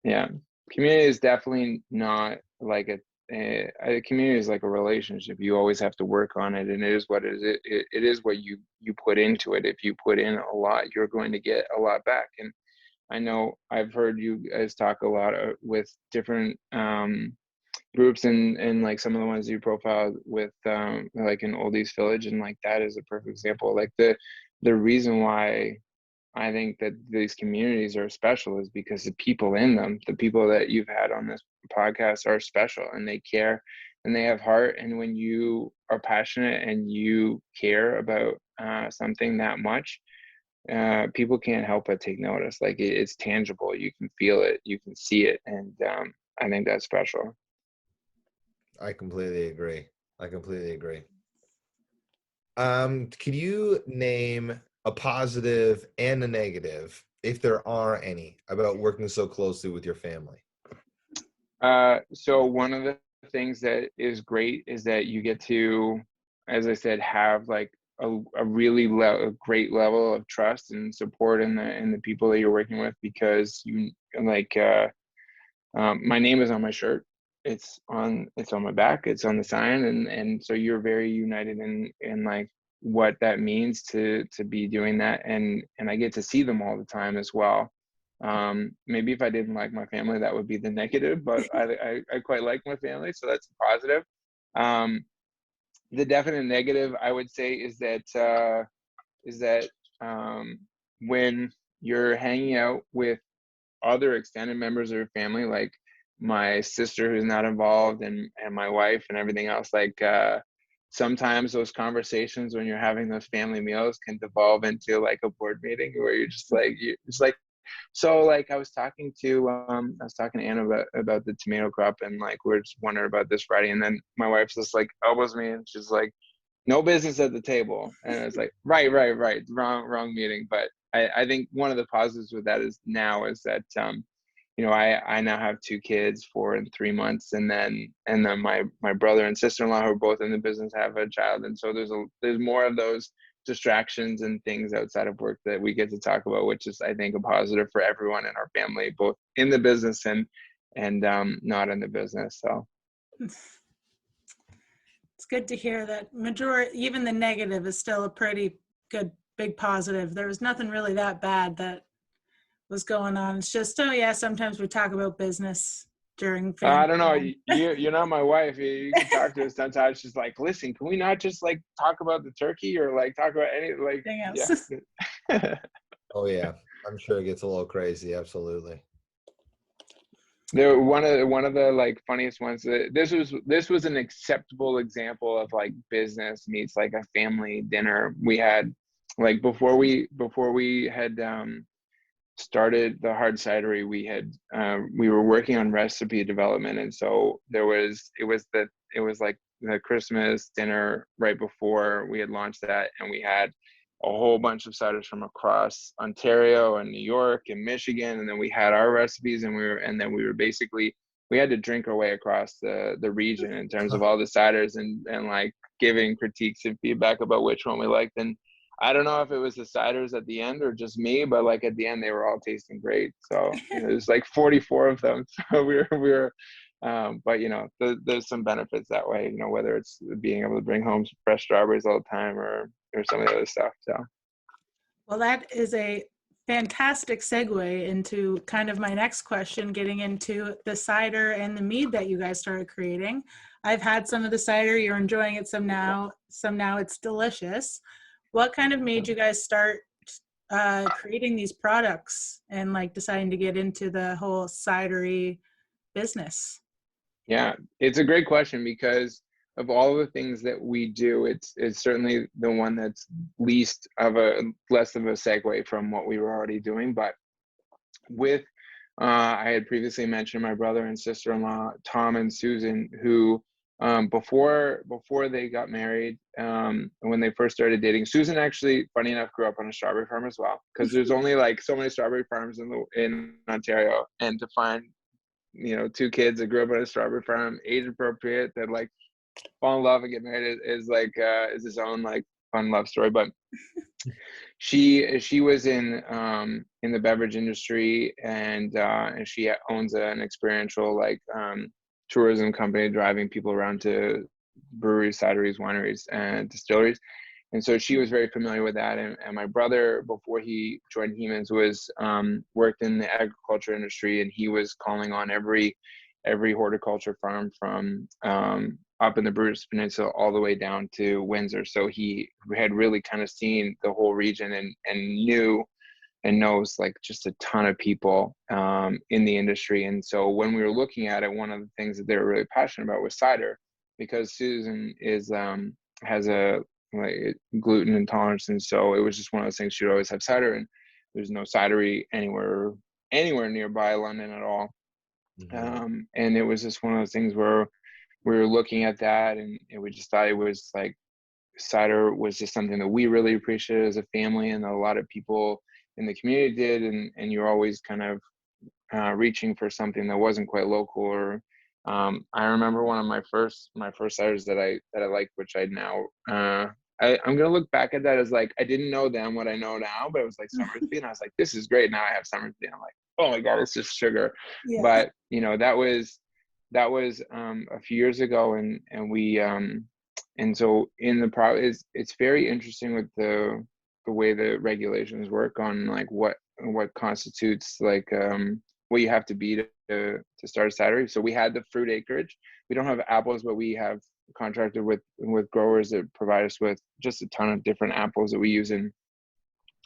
Yeah. Community is definitely not like a community is like a relationship. You always have to work on it, and it is what it is what you put into it. If you put in a lot, you're going to get a lot back. And I know I've heard you guys talk a lot with different groups, and like some of the ones you profiled with like in Oldies Village, and like that is a perfect example. Like the reason why I think that these communities are special is because the people in them, the people that you've had on this podcast, are special, and they care and they have heart. And when you are passionate and you care about something that much, people can't help but take notice. Like it's tangible. You can feel it, you can see it. And I think that's special. I completely agree. Could you name a positive and a negative, if there are any, about working so closely with your family? So one of the things that is great is that you get to, as I said, have like a really great level of trust and support in the people that you're working with, because you like my name is on my shirt. It's on my back. It's on the sign, and so you're very united in like what that means to be doing that, and I get to see them all the time as well. Maybe if I didn't like my family, that would be the negative, but I quite like my family, so that's a positive. The definite negative, I would say, is that when you're hanging out with other extended members of your family, like my sister who's not involved, and my wife and everything else, like sometimes those conversations when you're having those family meals can devolve into like a board meeting where you're just like so like I was talking to Anna about the tomato crop, and like we're just wondering about this Friday, and then my wife just like elbows me and she's like, no business at the table. And I was like, right, wrong meeting. But I think one of the positives with that is that I now have 2 kids, 4 and 3 months, and then my brother and sister-in-law, who are both in the business, have a child, and so there's more of those distractions and things outside of work that we get to talk about, which is, I think, a positive for everyone in our family, both in the business and not in the business. So It's good to hear that even the negative is still a pretty good, big positive. There was nothing really that bad that was going on. It's just, oh yeah, sometimes we talk about business during family I don't know. time. You're not my wife. You can talk to us sometimes. She's like, listen, can we not just like talk about the turkey or like talk about any like, Anything else. yeah. Oh yeah, I'm sure it gets a little crazy. Absolutely. There, one of the like funniest ones. This was an acceptable example of like business meets like a family dinner. We had like before we had started the hard cidery, we were working on recipe development, and so it was like the Christmas dinner right before we had launched that, and we had a whole bunch of ciders from across Ontario and New York and Michigan, and then we had our recipes, and then we were basically, we had to drink our way across the region in terms of all the ciders, and like giving critiques and feedback about which one we liked. And I don't know if it was the ciders at the end or just me, but like at the end they were all tasting great. So there's like 44 of them. So we were but there's some benefits that way, whether it's being able to bring home fresh strawberries all the time or some of the other stuff. So Well, that is a fantastic segue into kind of my next question, getting into the cider and the mead that you guys started creating. I've had some of the cider, you're enjoying it some now, it's delicious. What kind of made you guys start creating these products and like deciding to get into the whole cidery business? yeah, it's a great question, because of all the things that we do, it's certainly the one that's less of a segue from what we were already doing. But with I had previously mentioned my brother and sister-in-law, Tom and Susan, who before they got married, when they first started dating, Susan actually, funny enough, grew up on a strawberry farm as well, because there's only like so many strawberry farms in Ontario, and to find two kids that grew up on a strawberry farm, age appropriate, that like fall in love and get married is like is his own like fun love story. But she was in the beverage industry, and she owns an experiential like tourism company, driving people around to breweries, cideries, wineries, and distilleries. And so she was very familiar with that. And my brother, before he joined Heemans, was worked in the agriculture industry, and he was calling on every horticulture farm from up in the Bruce Peninsula all the way down to Windsor. So he had really kind of seen the whole region, and knew and knows like just a ton of people in the industry. And so when we were looking at it, one of the things that they were really passionate about was cider, because Susan has a like gluten intolerance, and so it was just one of those things. She'd always have cider, and there's no cidery anywhere nearby London at all. Mm-hmm. And it was just one of those things where we were looking at that, and we just thought it was like cider was just something that we really appreciated as a family, and a lot of people in the community did, and you're always kind of reaching for something that wasn't quite local. Or I remember one of my first ciders that I liked, which I now I'm gonna look back at that as like I didn't know then what I know now, but it was like Summersby, and I was like, this is great. Now I have Summersby. I'm like, oh my god, it's just sugar. Yeah. But that was a few years ago, and we and so in the it's very interesting with the way the regulations work on like what constitutes like what you have to be to start a cidery. So we had the fruit acreage. We don't have apples, but we have contracted with growers that provide us with just a ton of different apples that we use in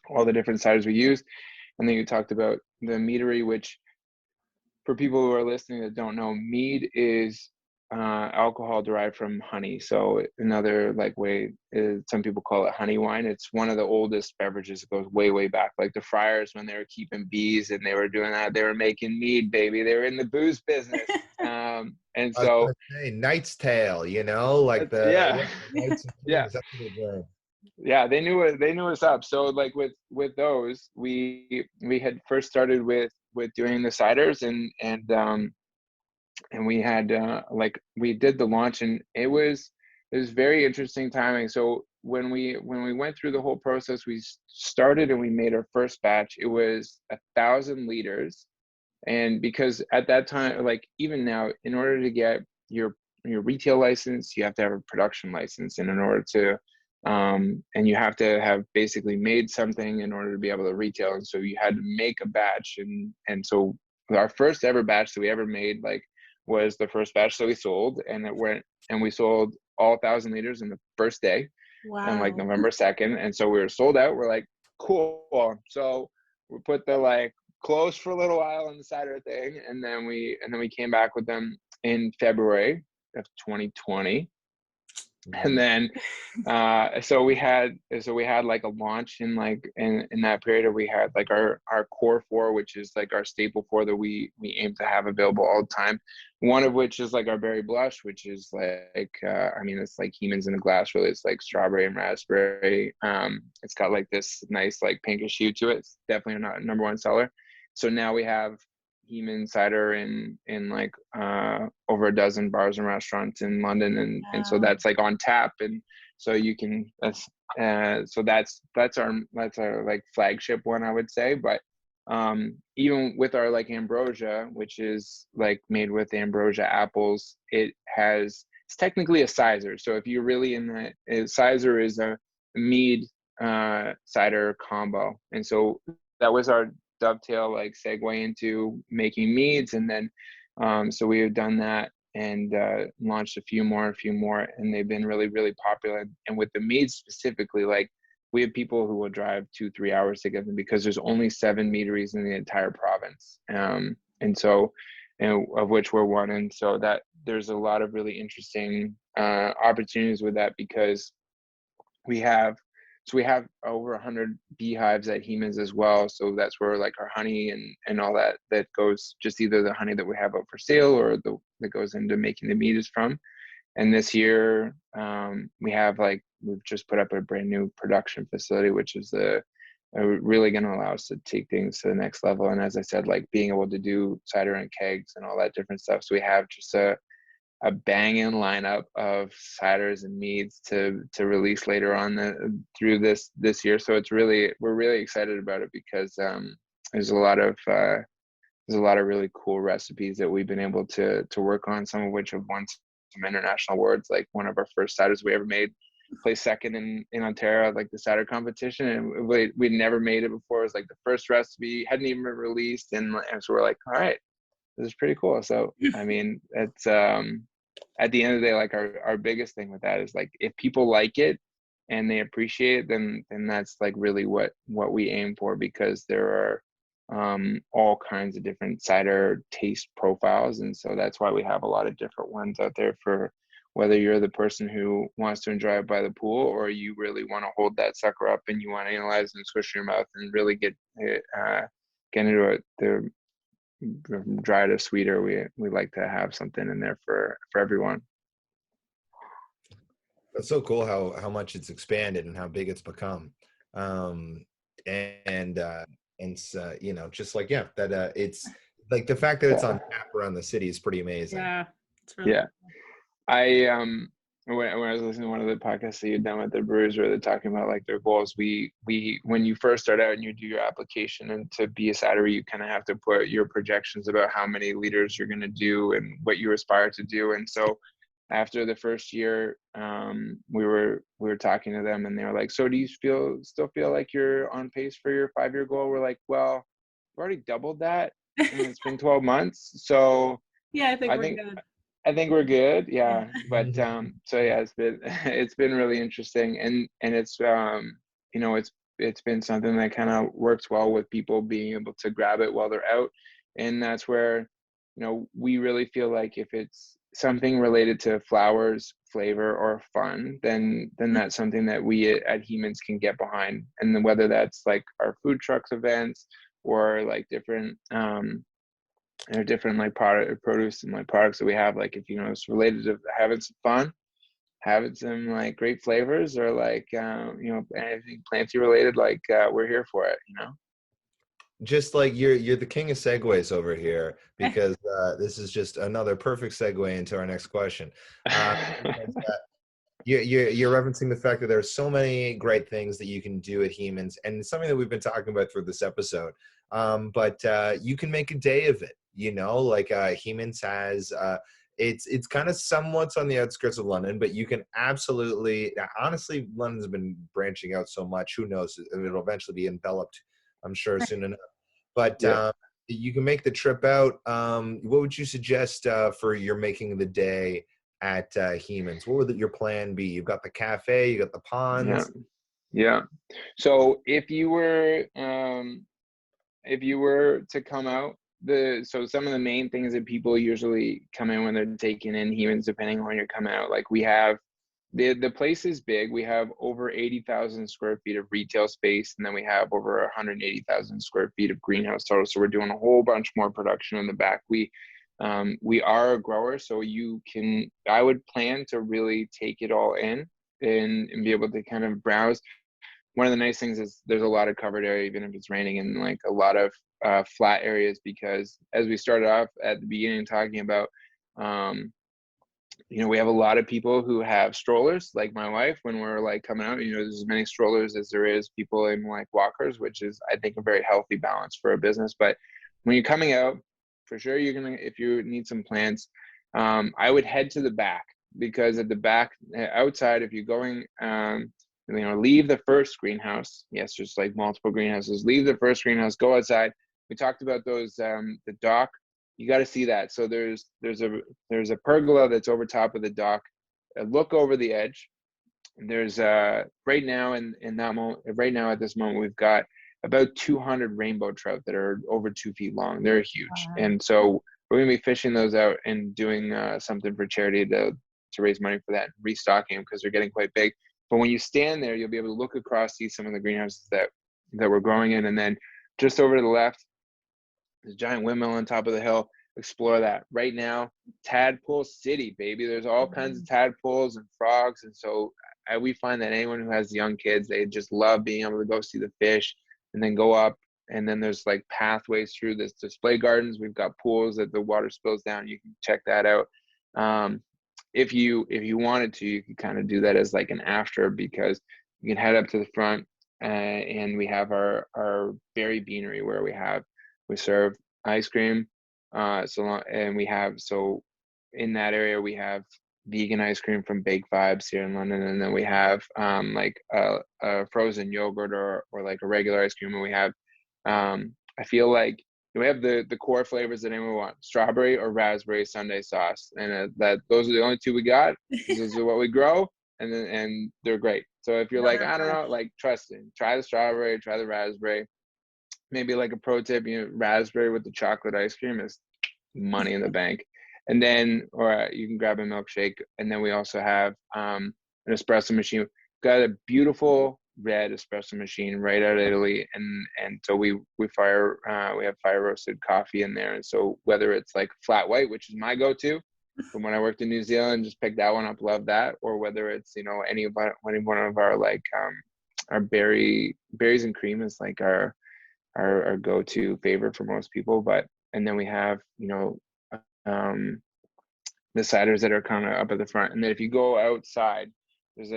all the different ciders we use. And then you talked about the meadery, which for people who are listening that don't know, mead is alcohol derived from honey. So another like way is, some people call it honey wine. It's one of the oldest beverages. It goes way back. Like the friars, when they were keeping bees and they were doing that, they were making mead, baby. They were in the booze business. And so Knight's Tale, like the yeah, Knights and yeah. Kings, that's what they were. Yeah, they knew us up. So like with those, we had first started with doing the ciders, and we had like we did the launch, and it was very interesting timing. So when we went through the whole process, we started and we made our first batch. It was 1,000 liters, and because at that time, like even now, in order to get your your retail license, you have to have a production license, and in order to and you have to have basically made something in order to be able to retail. And so you had to make a batch, and so our first ever batch that we ever made like was the first batch that we sold, and it went and we sold all 1,000 liters in the first day on like Wow. November 2nd. And so we were sold out. We're like, cool. So we put the like closed for a little while on the cider thing, and then we came back with them in February of 2020. And then so we had like a launch in like in that period. We had like our core four, which is like our staple four that we aim to have available all the time. One of which is like our berry blush, which is like I mean, it's like Heemans in a glass, really. It's like strawberry and raspberry. It's got like this nice like pinkish hue to it. It's definitely not number one seller. So now we have Heeman cider in like over a dozen bars and restaurants in London, and so Wow. that's like on tap, and so you can that's our like flagship one, I would say. But even with our like ambrosia, which is like made with ambrosia apples, it's technically a cider. So if you're really in that, cider is a mead cider combo, and so that was our dovetail like segue into making meads. And then so we have done that and launched a few more, and they've been really, really popular. And with the meads specifically, like we have people who will drive 2-3 hours to get them, because there's only 7 meaderies in the entire province, and so of which we're one. And so that there's a lot of really interesting opportunities with that, because we have over 100 beehives at Heemans as well. So that's where like our honey and all that goes, just either the honey that we have out for sale or that goes into making the mead is from. And this year we've just put up a brand new production facility, which is really going to allow us to take things to the next level. And as I said, like being able to do cider and kegs and all that different stuff. So we have just a banging lineup of ciders and meads to release later on through this year. So we're really excited about it, because there's a lot of really cool recipes that we've been able to work on, some of which have won some international awards. Like one of our first ciders we ever made placed second in Ontario, like the cider competition, and we'd never made it before. It was like the first recipe, hadn't even been released, and so we're like, all right, this is pretty cool. So I mean, it's at the end of the day, like our biggest thing with that is like, if people like it and they appreciate it, then that's like really what we aim for, because there are all kinds of different cider taste profiles. And so that's why we have a lot of different ones out there for whether you're the person who wants to enjoy it by the pool, or you really want to hold that sucker up and you want to analyze and squish in your mouth and really get into it. The dry to sweeter, we like to have something in there for everyone. That's so cool how much it's expanded and how big it's become. You know, just like, yeah, that it's like the fact that it's on tap around the city is pretty amazing. Yeah, it's really yeah. I when I was listening to one of the podcasts that you'd done with the brewers, where they're talking about like their goals, we when you first start out and you do your application and to be a cidery, you kind of have to put your projections about how many liters you're going to do and what you aspire to do. And so after the first year, we were talking to them, and they were like, so do you still feel like you're on pace for your 5-year goal? We're like, well, we've already doubled that, and it's been 12 months. So yeah, I think we're good. I think we're good. Yeah. But so yeah, it's been really interesting, and it's you know, it's been something that kind of works well with people being able to grab it while they're out. And that's where, you know, we really feel like if it's something related to flowers, flavor, or fun, then that's something that we at Heemans can get behind. And then whether that's like our food trucks events or like different different like produce and like products that we have, like if you know it's related to having some fun, having some like great flavors, or like you know, anything planty related, like we're here for it, you know. Just like you're the king of segues over here, because this is just another perfect segue into our next question. You're referencing the fact that there's so many great things that you can do at Heemans, and it's something that we've been talking about through this episode. But you can make a day of it, you know, like Heemans has It's kind of somewhat on the outskirts of London, but you can absolutely, honestly, London's been branching out so much. Who knows? It'll eventually be enveloped, I'm sure, soon enough. But Yeah. you can make the trip out. What would you suggest for your making the day at Heemans? What would your plan be? You've got the cafe, you got the Yeah. ponds. Yeah. So if you were to come out, so some of the main things that people usually come in when they're taking in Heemans, depending on when you're coming out, like we have the place is big. We have over 80,000 square feet of retail space, and then we have over 180,000 square feet of greenhouse total. So we're doing a whole bunch more production in the back. We are a grower, so I would plan to really take it all in and be able to kind of browse. One of the nice things is there's a lot of covered area, even if it's raining, and like a lot of flat areas, because as we started off at the beginning talking about, we have a lot of people who have strollers, like my wife, when we're like coming out, there's as many strollers as there is people in like walkers, which is, I think, a very healthy balance for a business. But when you're coming out, for sure, if you need some plants, I would head to the back, because at the back, outside, if you're going, leave the first greenhouse. Yes, there's like multiple greenhouses. Leave the first greenhouse, go outside. We talked about those, the dock. You got to see that. So there's a pergola that's over top of the dock. Look over the edge. There's right now at this moment, we've got about 200 rainbow trout that are over 2 feet long. They're huge. Wow. And so we're gonna be fishing those out and doing something for charity to raise money for that, and restocking them because they're getting quite big. But when you stand there, you'll be able to look across, see some of the greenhouses that we're growing in, and then just over to the left, there's a giant windmill on top of the hill. Explore that. Right now, tadpole city, baby. There's all kinds of tadpoles and frogs, and so we find that anyone who has young kids, they just love being able to go see the fish and then go up. And then there's like pathways through this display gardens. We've got pools that the water spills down. You can check that out. If you wanted to, you could kind of do that as like an after, because you can head up to the front, and we have our berry beanery where we serve ice cream. So in that area we have vegan ice cream from Bake Vibes here in London, and then we have like a frozen yogurt or like a regular ice cream, and we have I feel like we have the core flavors that anyone wants: strawberry or raspberry sundae sauce, and those are the only two we got. Those are what we grow, and they're great. So if you're like, I don't know, like, trust it, try the strawberry, try the raspberry. Maybe like a pro tip, raspberry with the chocolate ice cream is money in the bank. And then, or you can grab a milkshake. And then we also have an espresso machine. We've got a beautiful red espresso machine right out of Italy. And so we have fire roasted coffee in there. And so whether it's like flat white, which is my go-to from when I worked in New Zealand, just pick that one up, love that. Or whether it's, any one of our like our berries and cream is like our go-to favorite for most people. And then we have the ciders that are kind of up at the front. And then if you go outside, there's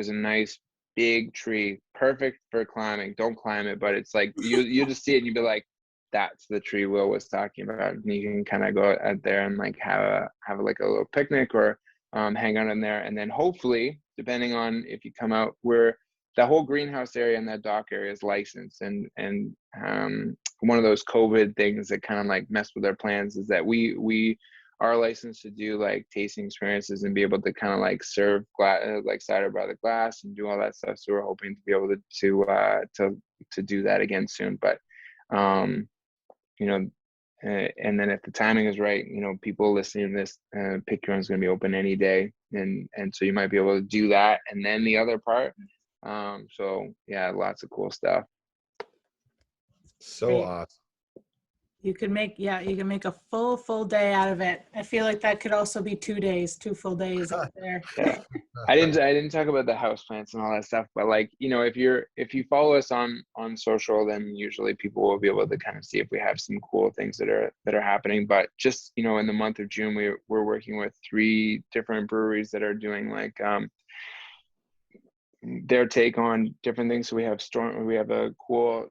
a nice big tree, perfect for climbing. Don't climb it, but it's like you just see it and you'd be like, that's the tree Will was talking about. And you can kind of go out there and like have like a little picnic or hang out in there. And then hopefully, depending on if you come out, the whole greenhouse area and that dock area is licensed. And one of those COVID things that kind of like messed with our plans is that we are licensed to do like tasting experiences and be able to kind of like serve like cider by the glass and do all that stuff. So we're hoping to be able to do that again soon. But and then if the timing is right, people listening to this, Pick Your Own is going to be open any day, and so you might be able to do that and then the other part. So yeah, lots of cool stuff. So Great. awesome. You can make a full day out of it. I feel like that could also be 2 days, 2 full days out there. Yeah. I didn't talk about the house plants and all that stuff, but like, if you follow us on social, then usually people will be able to kind of see if we have some cool things that are happening. But just, in the month of June, we're working with 3 different breweries that are doing like their take on different things. So we have a cool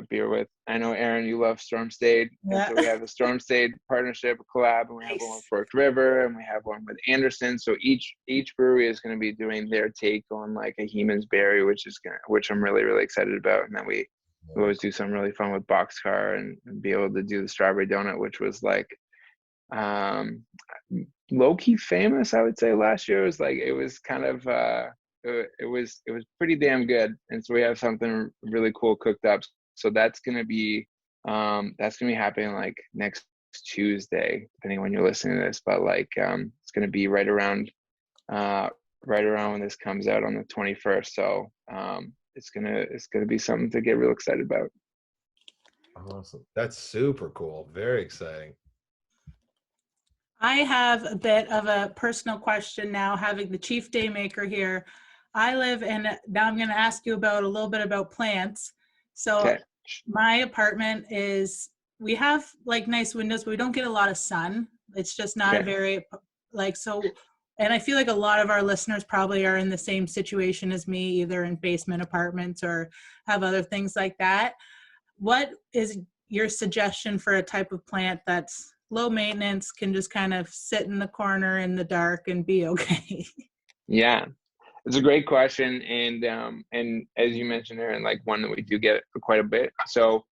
beer with, I know Aaron, you love Storm Stayed. And Yeah. so we have a Storm Stayed partnership collab, and we have one with Nice. Forked River, and we have one with Anderson. So each brewery is going to be doing their take on like a Heeman's berry, which I'm really, really excited about. And then we always do something really fun with Boxcar and be able to do the strawberry donut, which was like low-key famous, I would say. Last year it was kind of it was pretty damn good. And so we have something really cool cooked up, so that's gonna be happening like next Tuesday, depending on when you're listening to this, but like it's gonna be right around when this comes out on the 21st. So it's gonna be something to get real excited about. Awesome. That's super cool. Very exciting. I have a bit of a personal question now, having the chief daymaker here. I live in, now I'm going to ask you about a little bit about plants. So Okay. my apartment we have like nice windows, but we don't get a lot of sun. It's just not a very, like, so, and I feel like a lot of our listeners probably are in the same situation as me, either in basement apartments or have other things like that. What is your suggestion for a type of plant that's low maintenance, can just kind of sit in the corner in the dark and be okay? Yeah, it's a great question, and as you mentioned, Aaron, like one that we do get quite a bit. So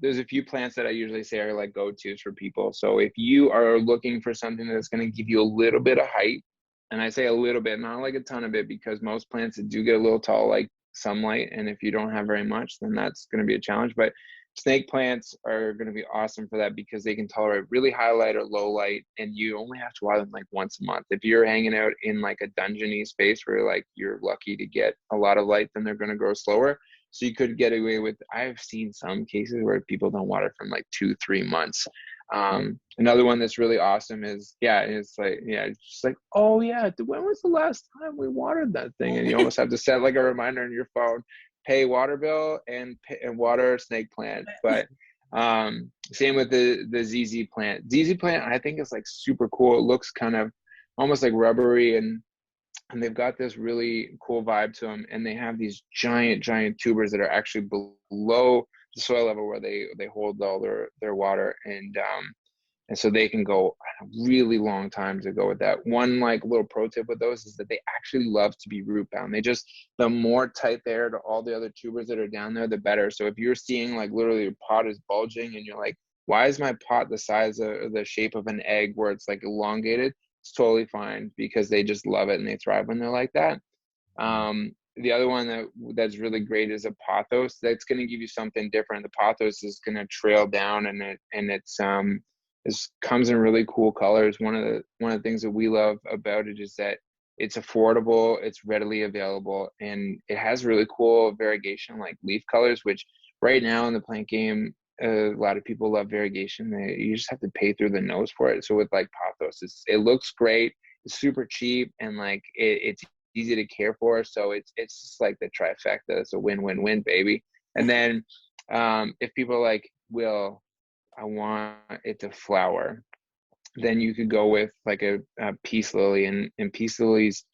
there's a few plants that I usually say are like go-tos for people. So if you are looking for something that's going to give you a little bit of height, and I say a little bit, not like a ton of it, because most plants do get a little tall, like sunlight, and if you don't have very much, then that's going to be a challenge. But snake plants are going to be awesome for that because they can tolerate really high light or low light, and you only have to water them like once a month. If you're hanging out in like a dungeony space where like you're lucky to get a lot of light, then they're going to grow slower. So you could get away with, I've seen some cases where people don't water from like 2-3 months. Another one that's really awesome is just like, oh yeah, when was the last time we watered that thing? And you almost have to set like a reminder on your phone, pay water bill and water snake plant. But same with the ZZ plant. ZZ plant, I think, is like super cool. It looks kind of almost like rubbery, and they've got this really cool vibe to them, and they have these giant tubers that are actually below the soil level where they hold all their water, and so they can go a really long time to go with that. One like little pro tip with those is that they actually love to be root bound. The more tight they are to all the other tubers that are down there, the better. So if you're seeing like literally your pot is bulging and you're like, why is my pot the size of the shape of an egg where it's like elongated? It's totally fine, because they just love it and they thrive when they're like that. The other one that's really great is a pothos. That's going to give you something different. The pothos is going to trail down, and it comes in really cool colors. One of the things that we love about it is that it's affordable, it's readily available, and it has really cool variegation like leaf colors, which right now in the plant game, a lot of people love variegation. You just have to pay through the nose for it. So with like pothos, it looks great, it's super cheap, and like it's easy to care for. So it's just like the trifecta. It's a win-win-win, baby. And then if people are like, Will, I want it to flower, then you could go with like a peace lily, and peace lilies,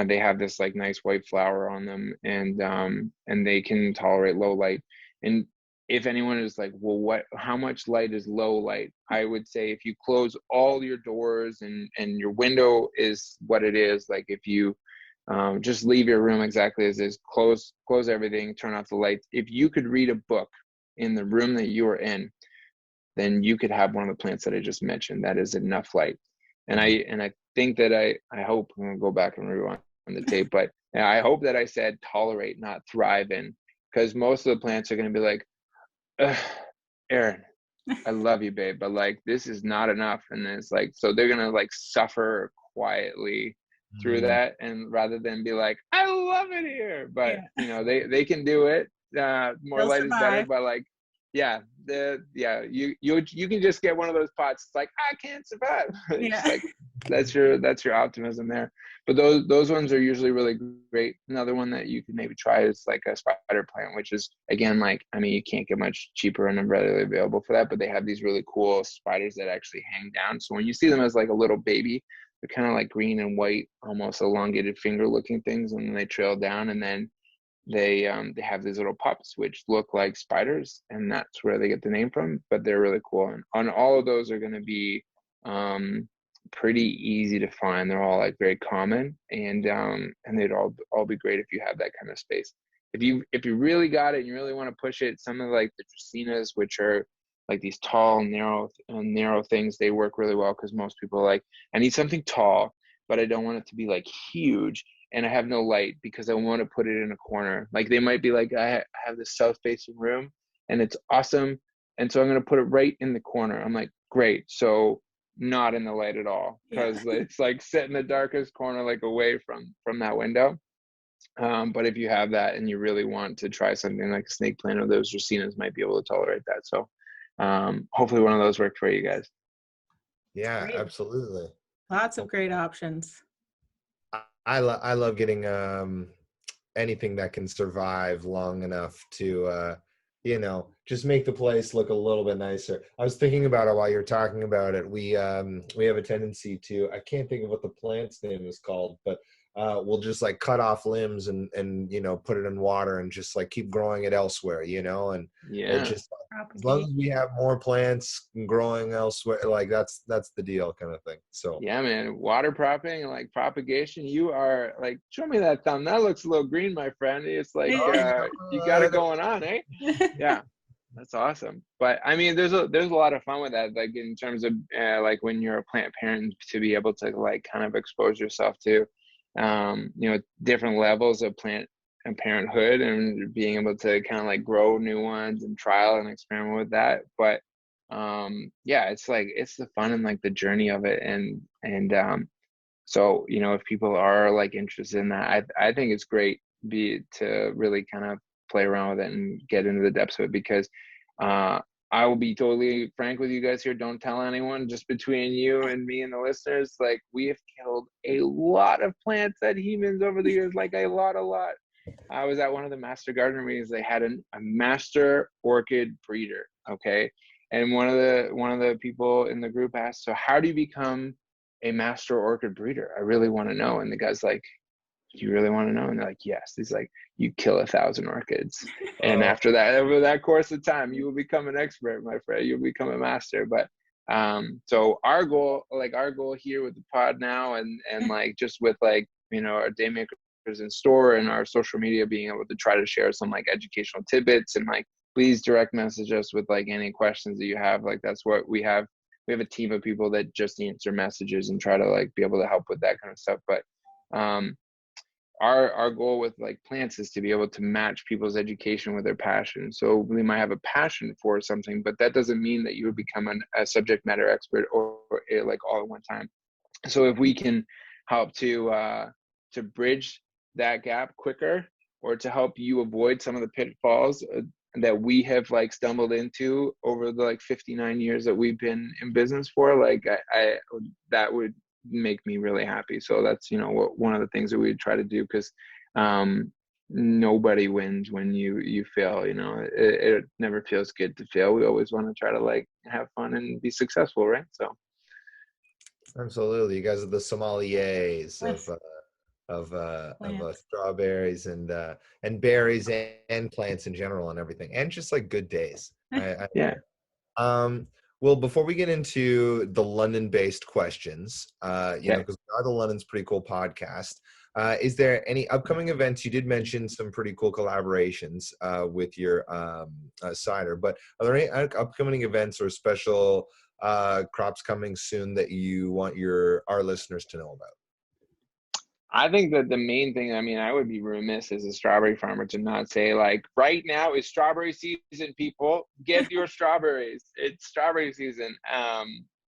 they have this like nice white flower on them, and they can tolerate low light. And if anyone is like, well, how much light is low light? I would say if you close all your doors and your window is what it is, like if you just leave your room exactly as is, close everything, turn off the lights. If you could read a book in the room that you are in, then you could have one of the plants that I just mentioned. That is enough light. And I think that I hope, I'm gonna go back and rewind on the tape, but I hope that I said tolerate, not thrive in, because most of the plants are gonna be like, Aaron, I love you, babe, but like this is not enough. And it's like, so they're gonna like suffer quietly through that, and rather than be like, I love it here, but they can do it. More They'll light is better, survive. but like, you can just get one of those pots. It's like, I can't survive. It's like, that's your optimism there. But those ones are usually really great. Another one that you can maybe try is like a spider plant, which is, again, like, I mean, you can't get much cheaper and readily available for that, but they have these really cool spiders that actually hang down. So when you see them as like a little baby, they're kind of like green and white, almost elongated finger looking things, and then they trail down, and then they have these little pups which look like spiders, and that's where they get the name from. But they're really cool, and on all of those are going to be pretty easy to find. They're all like very common, and they'd all be great if you have that kind of space. If you really got it and you really want to push it, some of like the Dracaenas, which are like these tall, narrow things, they work really well, because most people are like, I need something tall, but I don't want it to be like huge, and I have no light because I want to put it in a corner. Like they might be like, I have this south facing room and it's awesome, and so I'm going to put it right in the corner. I'm like, great. So not in the light at all, because it's like set in the darkest corner, like away from that window. But if you have that and you really want to try something like a snake plant, or those Dracaenas might be able to tolerate that. So hopefully one of those work for you guys. Yeah, Great. absolutely. Lots of great options. I love getting anything that can survive long enough to just make the place look a little bit nicer. I was thinking about it while you're talking about it. We have a tendency to, I can't think of what the plant's name is called, but we'll just like cut off limbs and put it in water and just like keep growing it elsewhere, and it just, as long as we have more plants growing elsewhere, like that's the deal, kind of thing. So yeah, man, water propping and like propagation, you are like, show me that thumb. That looks a little green, my friend. It's like you got it going on, eh? Yeah, that's awesome. But I mean, there's a lot of fun with that, like in terms of like when you're a plant parent, to be able to like kind of expose yourself to different levels of plant and parenthood, and being able to kind of like grow new ones and trial and experiment with that. But it's like, it's the fun and like the journey of it. And so if people are like interested in that, I think it's great to really kind of play around with it and get into the depths of it, because I will be totally frank with you guys here. Don't tell anyone, just between you and me and the listeners. Like, we have killed a lot of plants at Heemans over the years, like a lot. I was at one of the master gardener meetings. They had a master orchid breeder. Okay. And one of the people in the group asked, so how do you become a master orchid breeder? I really want to know. And the guy's like, do you really want to know? And they're like, yes. He's like, you kill 1,000 orchids. And after that, over that course of time, you will become an expert, my friend. You'll become a master. But so our goal here with the pod now, and like just with like, our daymakers in store and our social media, being able to try to share some like educational tidbits, and like, please direct message us with like any questions that you have. Like, that's what we have. We have a team of people that just answer messages and try to like be able to help with that kind of stuff. But our goal with like plants is to be able to match people's education with their passion. So we might have a passion for something, but that doesn't mean that you would become a subject matter expert or like all at one time. So if we can help to bridge that gap quicker, or to help you avoid some of the pitfalls that we have like stumbled into over the like 59 years that we've been in business for, like I that would make me really happy. So that's one of the things that we try to do, because nobody wins when you fail. It never feels good to fail. We always want to try to like have fun and be successful, right? So absolutely, you guys are the sommeliers of strawberries and berries and plants in general and everything, and just like good days. Yeah. Well, before we get into the London-based questions, because we are the London's Pretty Cool podcast, is there any upcoming events? You did mention some pretty cool collaborations with your cider, but are there any upcoming events or special crops coming soon that you want our listeners to know about? I think that the main thing, I mean, I would be remiss as a strawberry farmer to not say, like, right now is strawberry season, people. Get your strawberries. It's strawberry season.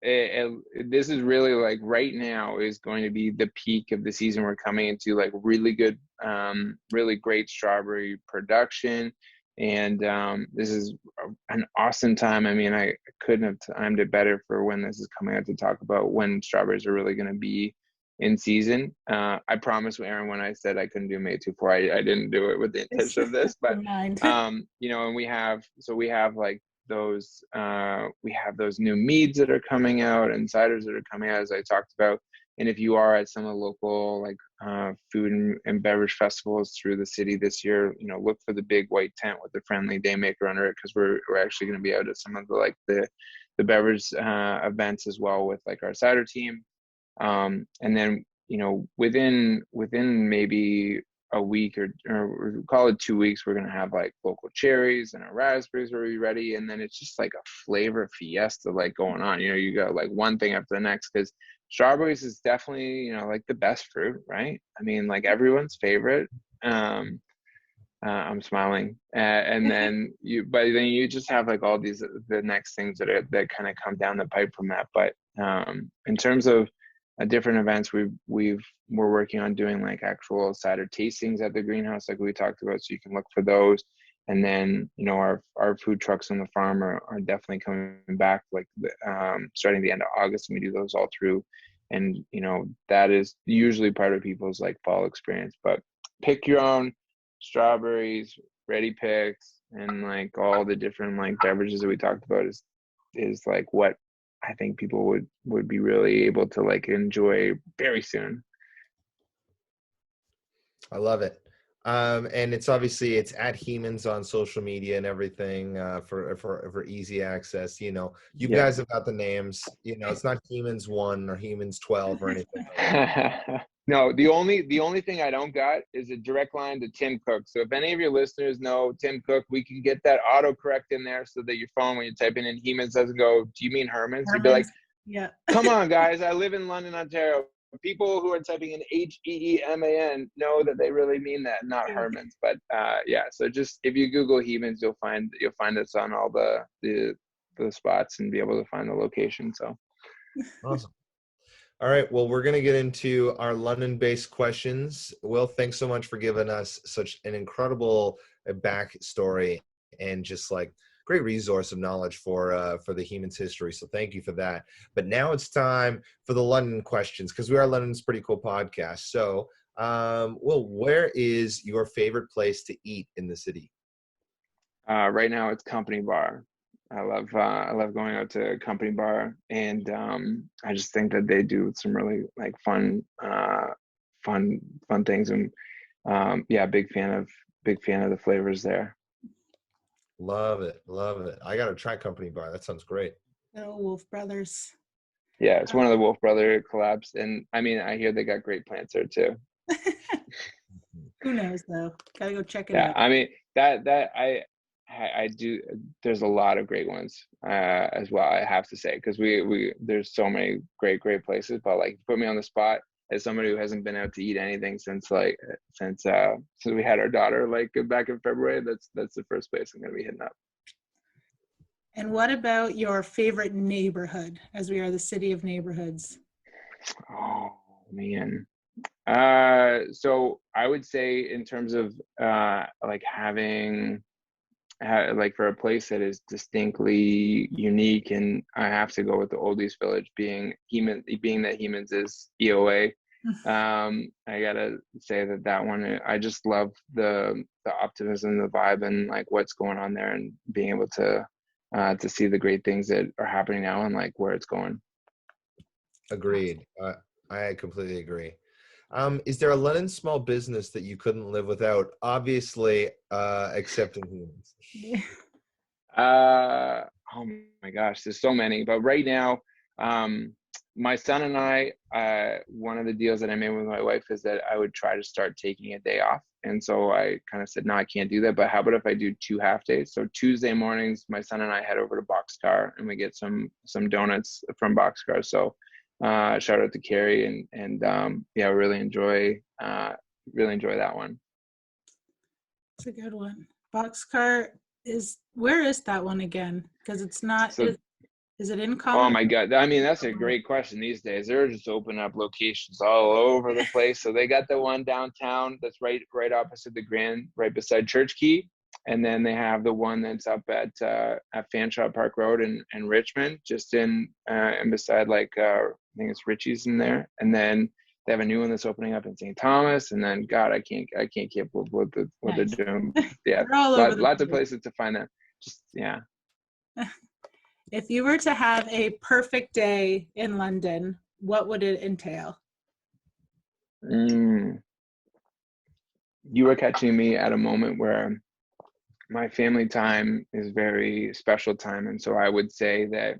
This is really like right now is going to be the peak of the season. We're coming into like really good, really great strawberry production. And this is an awesome time. I mean, I couldn't have timed it better for when this is coming out, to talk about when strawberries are really going to be in season. I promised Aaron when I said I couldn't do May 24, I didn't do it with the intention of this, but and we have like those we have those new meads that are coming out and ciders that are coming out, as I talked about. And if you are at some of the local like food and beverage festivals through the city this year, you know, look for the big white tent with the friendly daymaker under it, because we're actually going to be out at some of the like the beverage events as well with like our cider team. And then, you know, within maybe a week or call it 2 weeks, we're going to have like local cherries and our raspberries will be ready. And then it's just like a flavor fiesta like going on. You know, you got like one thing after the next, because strawberries is definitely, you know, like the best fruit, right? I mean, like everyone's favorite. I'm smiling, and then but then you just have like all these the next things that kind of come down the pipe from that. But in terms of different events, we're working on doing like actual cider tastings at the greenhouse, like we talked about, so you can look for those. And then, you know, our food trucks on the farm are definitely coming back, like starting the end of August, and we do those all through. And you know, that is usually part of people's like fall experience. But pick your own strawberries, ready picks, and like all the different like beverages that we talked about is like what I think people would be really able to like enjoy very soon. I love it. And it's obviously it's at Heemans on social media and everything for easy access. You know, you Yeah. guys have got the names. You know, it's not Heemans 1 or Heemans 12 or anything like that. No, the only thing I don't got is a direct line to Tim Cook. So if any of your listeners know Tim Cook, we can get that autocorrect in there so that your phone, when you're typing in Heemans, doesn't go, do you mean Herman's? You'd be like, yeah. come on, guys, I live in London, Ontario. People who are typing in Heeman know that they really mean that, not Herman's. But yeah, so just if you Google Heemans, you'll find us on all the spots and be able to find the location. So Awesome. All right. Well, we're going to get into our London-based questions. Will, thanks so much for giving us such an incredible backstory and just like great resource of knowledge for the Heeman's history. So thank you for that. But now it's time for the London questions, because we are London's Pretty Cool podcast. So, Will, where is your favorite place to eat in the city? right now it's Company Bar. I love going out to Company Bar, and I just think that they do some really like fun things, and yeah, big fan of the flavors there. Love it. Love it. I got to try Company Bar. That sounds great. Oh, Wolf Brothers. Yeah, it's one of the Wolf Brother collabs, and I mean, I hear they got great plants there too. Who knows though? Gotta go check it Yeah, out. I mean that I do. There's a lot of great ones as well, I have to say, because we there's so many great places. But like, put me on the spot as somebody who hasn't been out to eat anything since we had our daughter like back in February. That's the first place I'm gonna be hitting up. And what about your favorite neighborhood, as we are the city of neighborhoods? Oh man. So I would say in terms of like having like for a place that is distinctly unique, and I have to go with the Oldies Village, being that Heemans is EOA. I gotta say that one, I just love the optimism, the vibe, and like what's going on there, and being able to see the great things that are happening now and like where it's going. Agreed. I completely agree. Is there a London small business that you couldn't live without? Obviously, excepting Heemans. Oh my gosh, there's so many. But right now, my son and I, one of the deals that I made with my wife is that I would try to start taking a day off. And so I kind of said, no, I can't do that. But how about if I do 2 half days? So Tuesday mornings, my son and I head over to Boxcar and we get some donuts from Boxcar. So shout out to Carrie, and yeah, really enjoy that one. It's a good one. Boxcar where is that one again? Because it's not. So, is it in oh common? my God, I mean, that's a great question these days. They're just opening up locations all over the place. So they got the one downtown that's right opposite the Grand, right beside Church Key. And then they have the one that's up at Fanshawe Park Road in Richmond, just in and beside like I think it's Richie's in there. And then they have a new one that's opening up in St. Thomas. And then God, I can't keep up with what they're doing. Yeah, lots of places to find that. Just yeah. If you were to have a perfect day in London, what would it entail? Mm, you were catching me at a moment where my family time is very special time. And so I would say that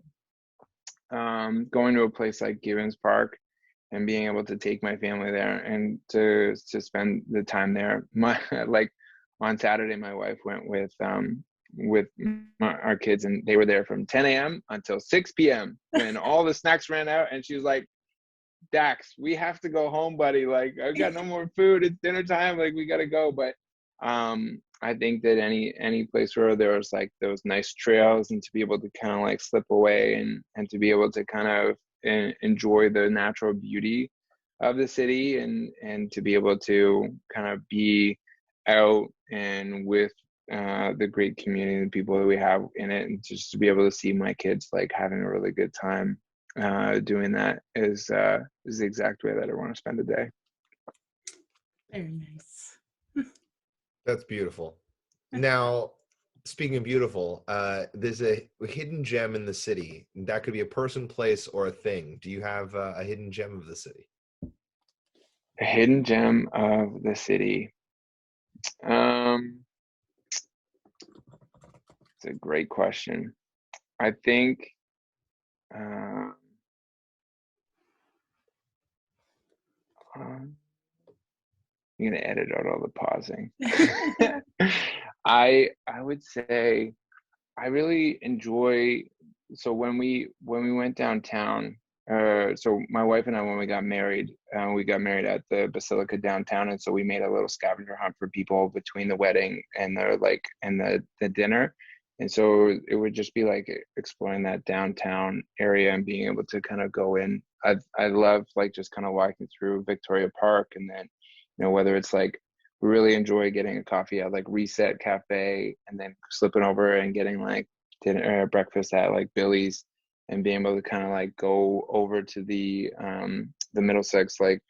going to a place like Gibbons Park and being able to take my family there and to spend the time there. My like on Saturday, my wife went with our kids, and they were there from 10 a.m. until 6 p.m. when all the snacks ran out, and she was like, Dax, we have to go home, buddy. Like, I've got no more food. It's dinner time. Like, we gotta go. But I think that any place where there was like those nice trails, and to be able to kind of like slip away and to be able to kind of enjoy the natural beauty of the city, and to be able to kind of be out and with the great community and people that we have in it, and just to be able to see my kids like having a really good time doing that is the exact way that I want to spend a day. Very nice. That's beautiful. Now, speaking of beautiful, there's a hidden gem in the city. That could be a person, place, or a thing. Do you have a hidden gem of the city? A hidden gem of the city. It's a great question. I think I'm gonna edit out all the pausing. I would say I really enjoy. So when we went downtown, so my wife and I, when we got married at the Basilica downtown, and so we made a little scavenger hunt for people between the wedding and the dinner, and so it would just be like exploring that downtown area and being able to kind of go in. I love like just kind of walking through Victoria Park, and then whether it's like we really enjoy getting a coffee at like Reset Cafe, and then slipping over and getting like dinner breakfast at like Billy's, and being able to kind of like go over to the Middlesex, like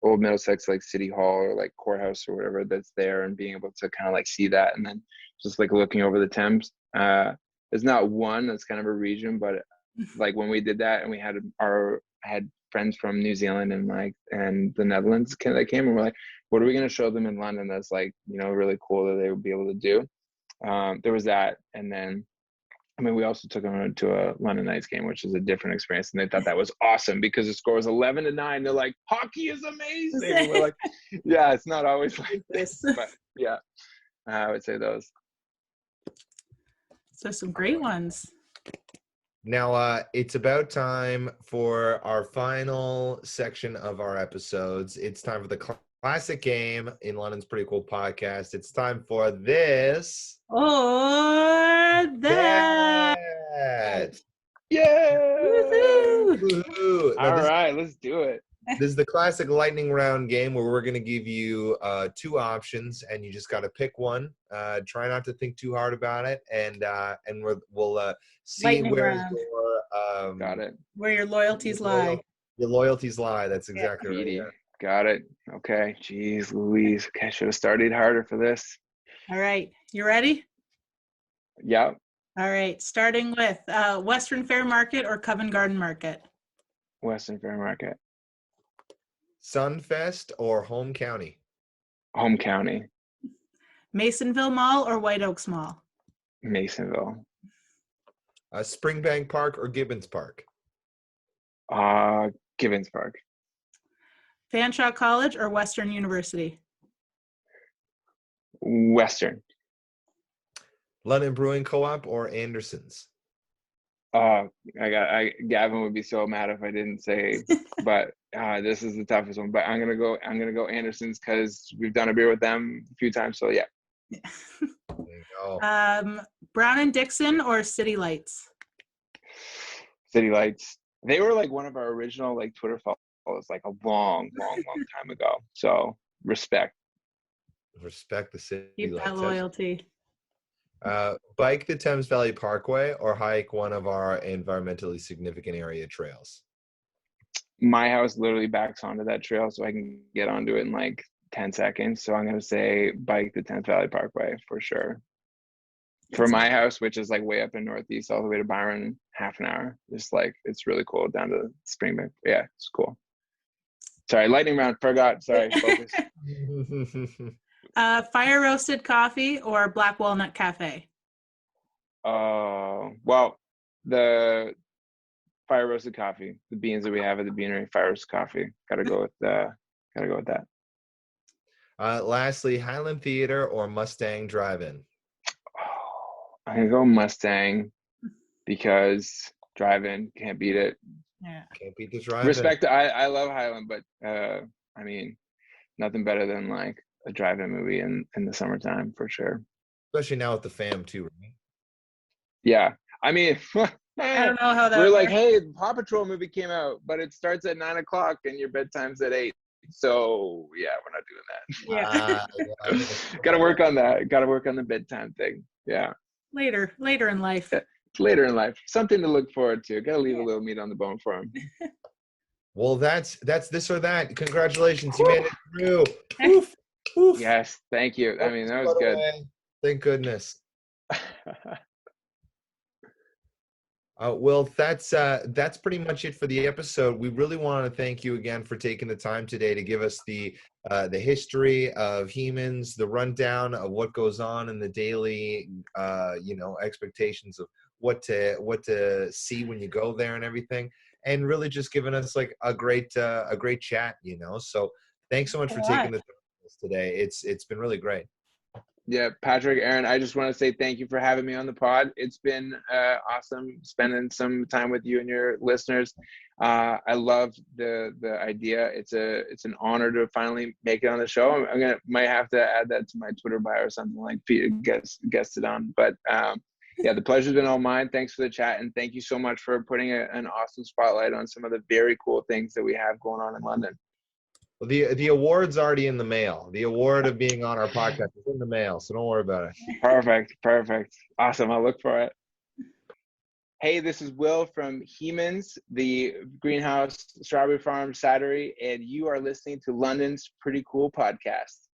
old Middlesex like City Hall or like courthouse or whatever that's there, and being able to kind of like see that, and then just like looking over the Thames. There's not one that's kind of a region, but like when we did that, and we had I had friends from New Zealand and the Netherlands that came, and we're like, what are we going to show them in London that's like really cool that they would be able to do. There was that, and then we also took them to a London Knights game, which is a different experience, and they thought that was awesome because the score was 11-9. They're like, hockey is amazing. And we're like, yeah, it's not always like this, but yeah, I would say those. So some great ones. Now, it's about time for our final section of our episodes. It's time for the classic game in London's Pretty Cool podcast. It's time for this or that. Yeah. Woohoo! All right, let's do it. This is the classic lightning round game where we're going to give you two options, and you just got to pick one. Try not to think too hard about it, and we'll see Lightning where round. your Got it. Where your loyalties lie. Your loyalties lie. That's exactly right. Petey. Yeah. Got it. Okay. Jeez Louise. Okay, should have started harder for this. All right. You ready? Yep. All right. Starting with Western Fair Market or Covent Garden Market? Western Fair Market. Sunfest or Home County? Home County. Masonville Mall or White Oaks Mall? Masonville. Springbank Park or Gibbons Park? Gibbons Park. Fanshawe College or Western University? Western. London Brewing Co-op or Anderson's? Gavin would be so mad if I didn't say, but this is the toughest one. But I'm gonna go Anderson's because we've done a beer with them a few times. So yeah. There you go. Brown and Dixon or City Lights? City Lights. They were like one of our original like Twitter followers like a long time ago. So respect. Respect the city. Keep lights. that loyalty. Bike the Thames Valley Parkway or hike one of our environmentally significant area trails? My house literally backs onto that trail, so I can get onto it in like 10 seconds. So I'm going to say bike the Thames Valley Parkway for sure. For my house, which is like way up in Northeast, all the way to Byron, half an hour. Just like, it's really cool down to Springbank. Yeah, it's cool. Sorry, lightning round. Forgot. Sorry, focus. Fire roasted coffee or black walnut cafe? Well, the fire roasted coffee. The beans that we have at the beanery, fire roasted coffee. Gotta go with that. Lastly, Highland Theater or Mustang Drive-In? I'm gonna go Mustang because drive-in, can't beat it. Yeah. Can't beat this drive-in. Respect, I love Highland, but I mean, nothing better than like a drive-in movie in the summertime for sure. Especially now with the fam too, right? Yeah, I mean, I don't know how that we're like, works. hey, the Paw Patrol movie came out, but it starts at 9 o'clock and your bedtime's at 8. So yeah, we're not doing that. Yeah. Gotta work on that. Gotta work on the bedtime thing. Yeah. Later in life. Yeah. Later in life, something to look forward to. Gotta leave a little meat on the bone for him. Well, that's this or that. Congratulations, you made it through. Oof, oof. Yes, thank you. I mean, that was good. Thank goodness. Well, that's pretty much it for the episode. We really want to thank you again for taking the time today to give us the history of Heemans, the rundown of what goes on in the daily, expectations of what to see when you go there and everything, and really just giving us like a great chat. So thanks so much for taking the time today. It's been really great. Yeah, Patrick, Aaron, I just want to say thank you for having me on the pod. It's been awesome spending some time with you and your listeners. I love the idea. It's an honor to finally make it on the show. Might have to add that to my Twitter bio or something, like guest it on. But yeah, the pleasure's been all mine. Thanks for the chat, and thank you so much for putting an awesome spotlight on some of the very cool things that we have going on in London. Well, the award's already in the mail. The award of being on our podcast is in the mail, so don't worry about it. Perfect. Awesome. I'll look for it. Hey, this is Will from Heemans, the greenhouse strawberry farm cidery, and you are listening to London's Pretty Cool podcast.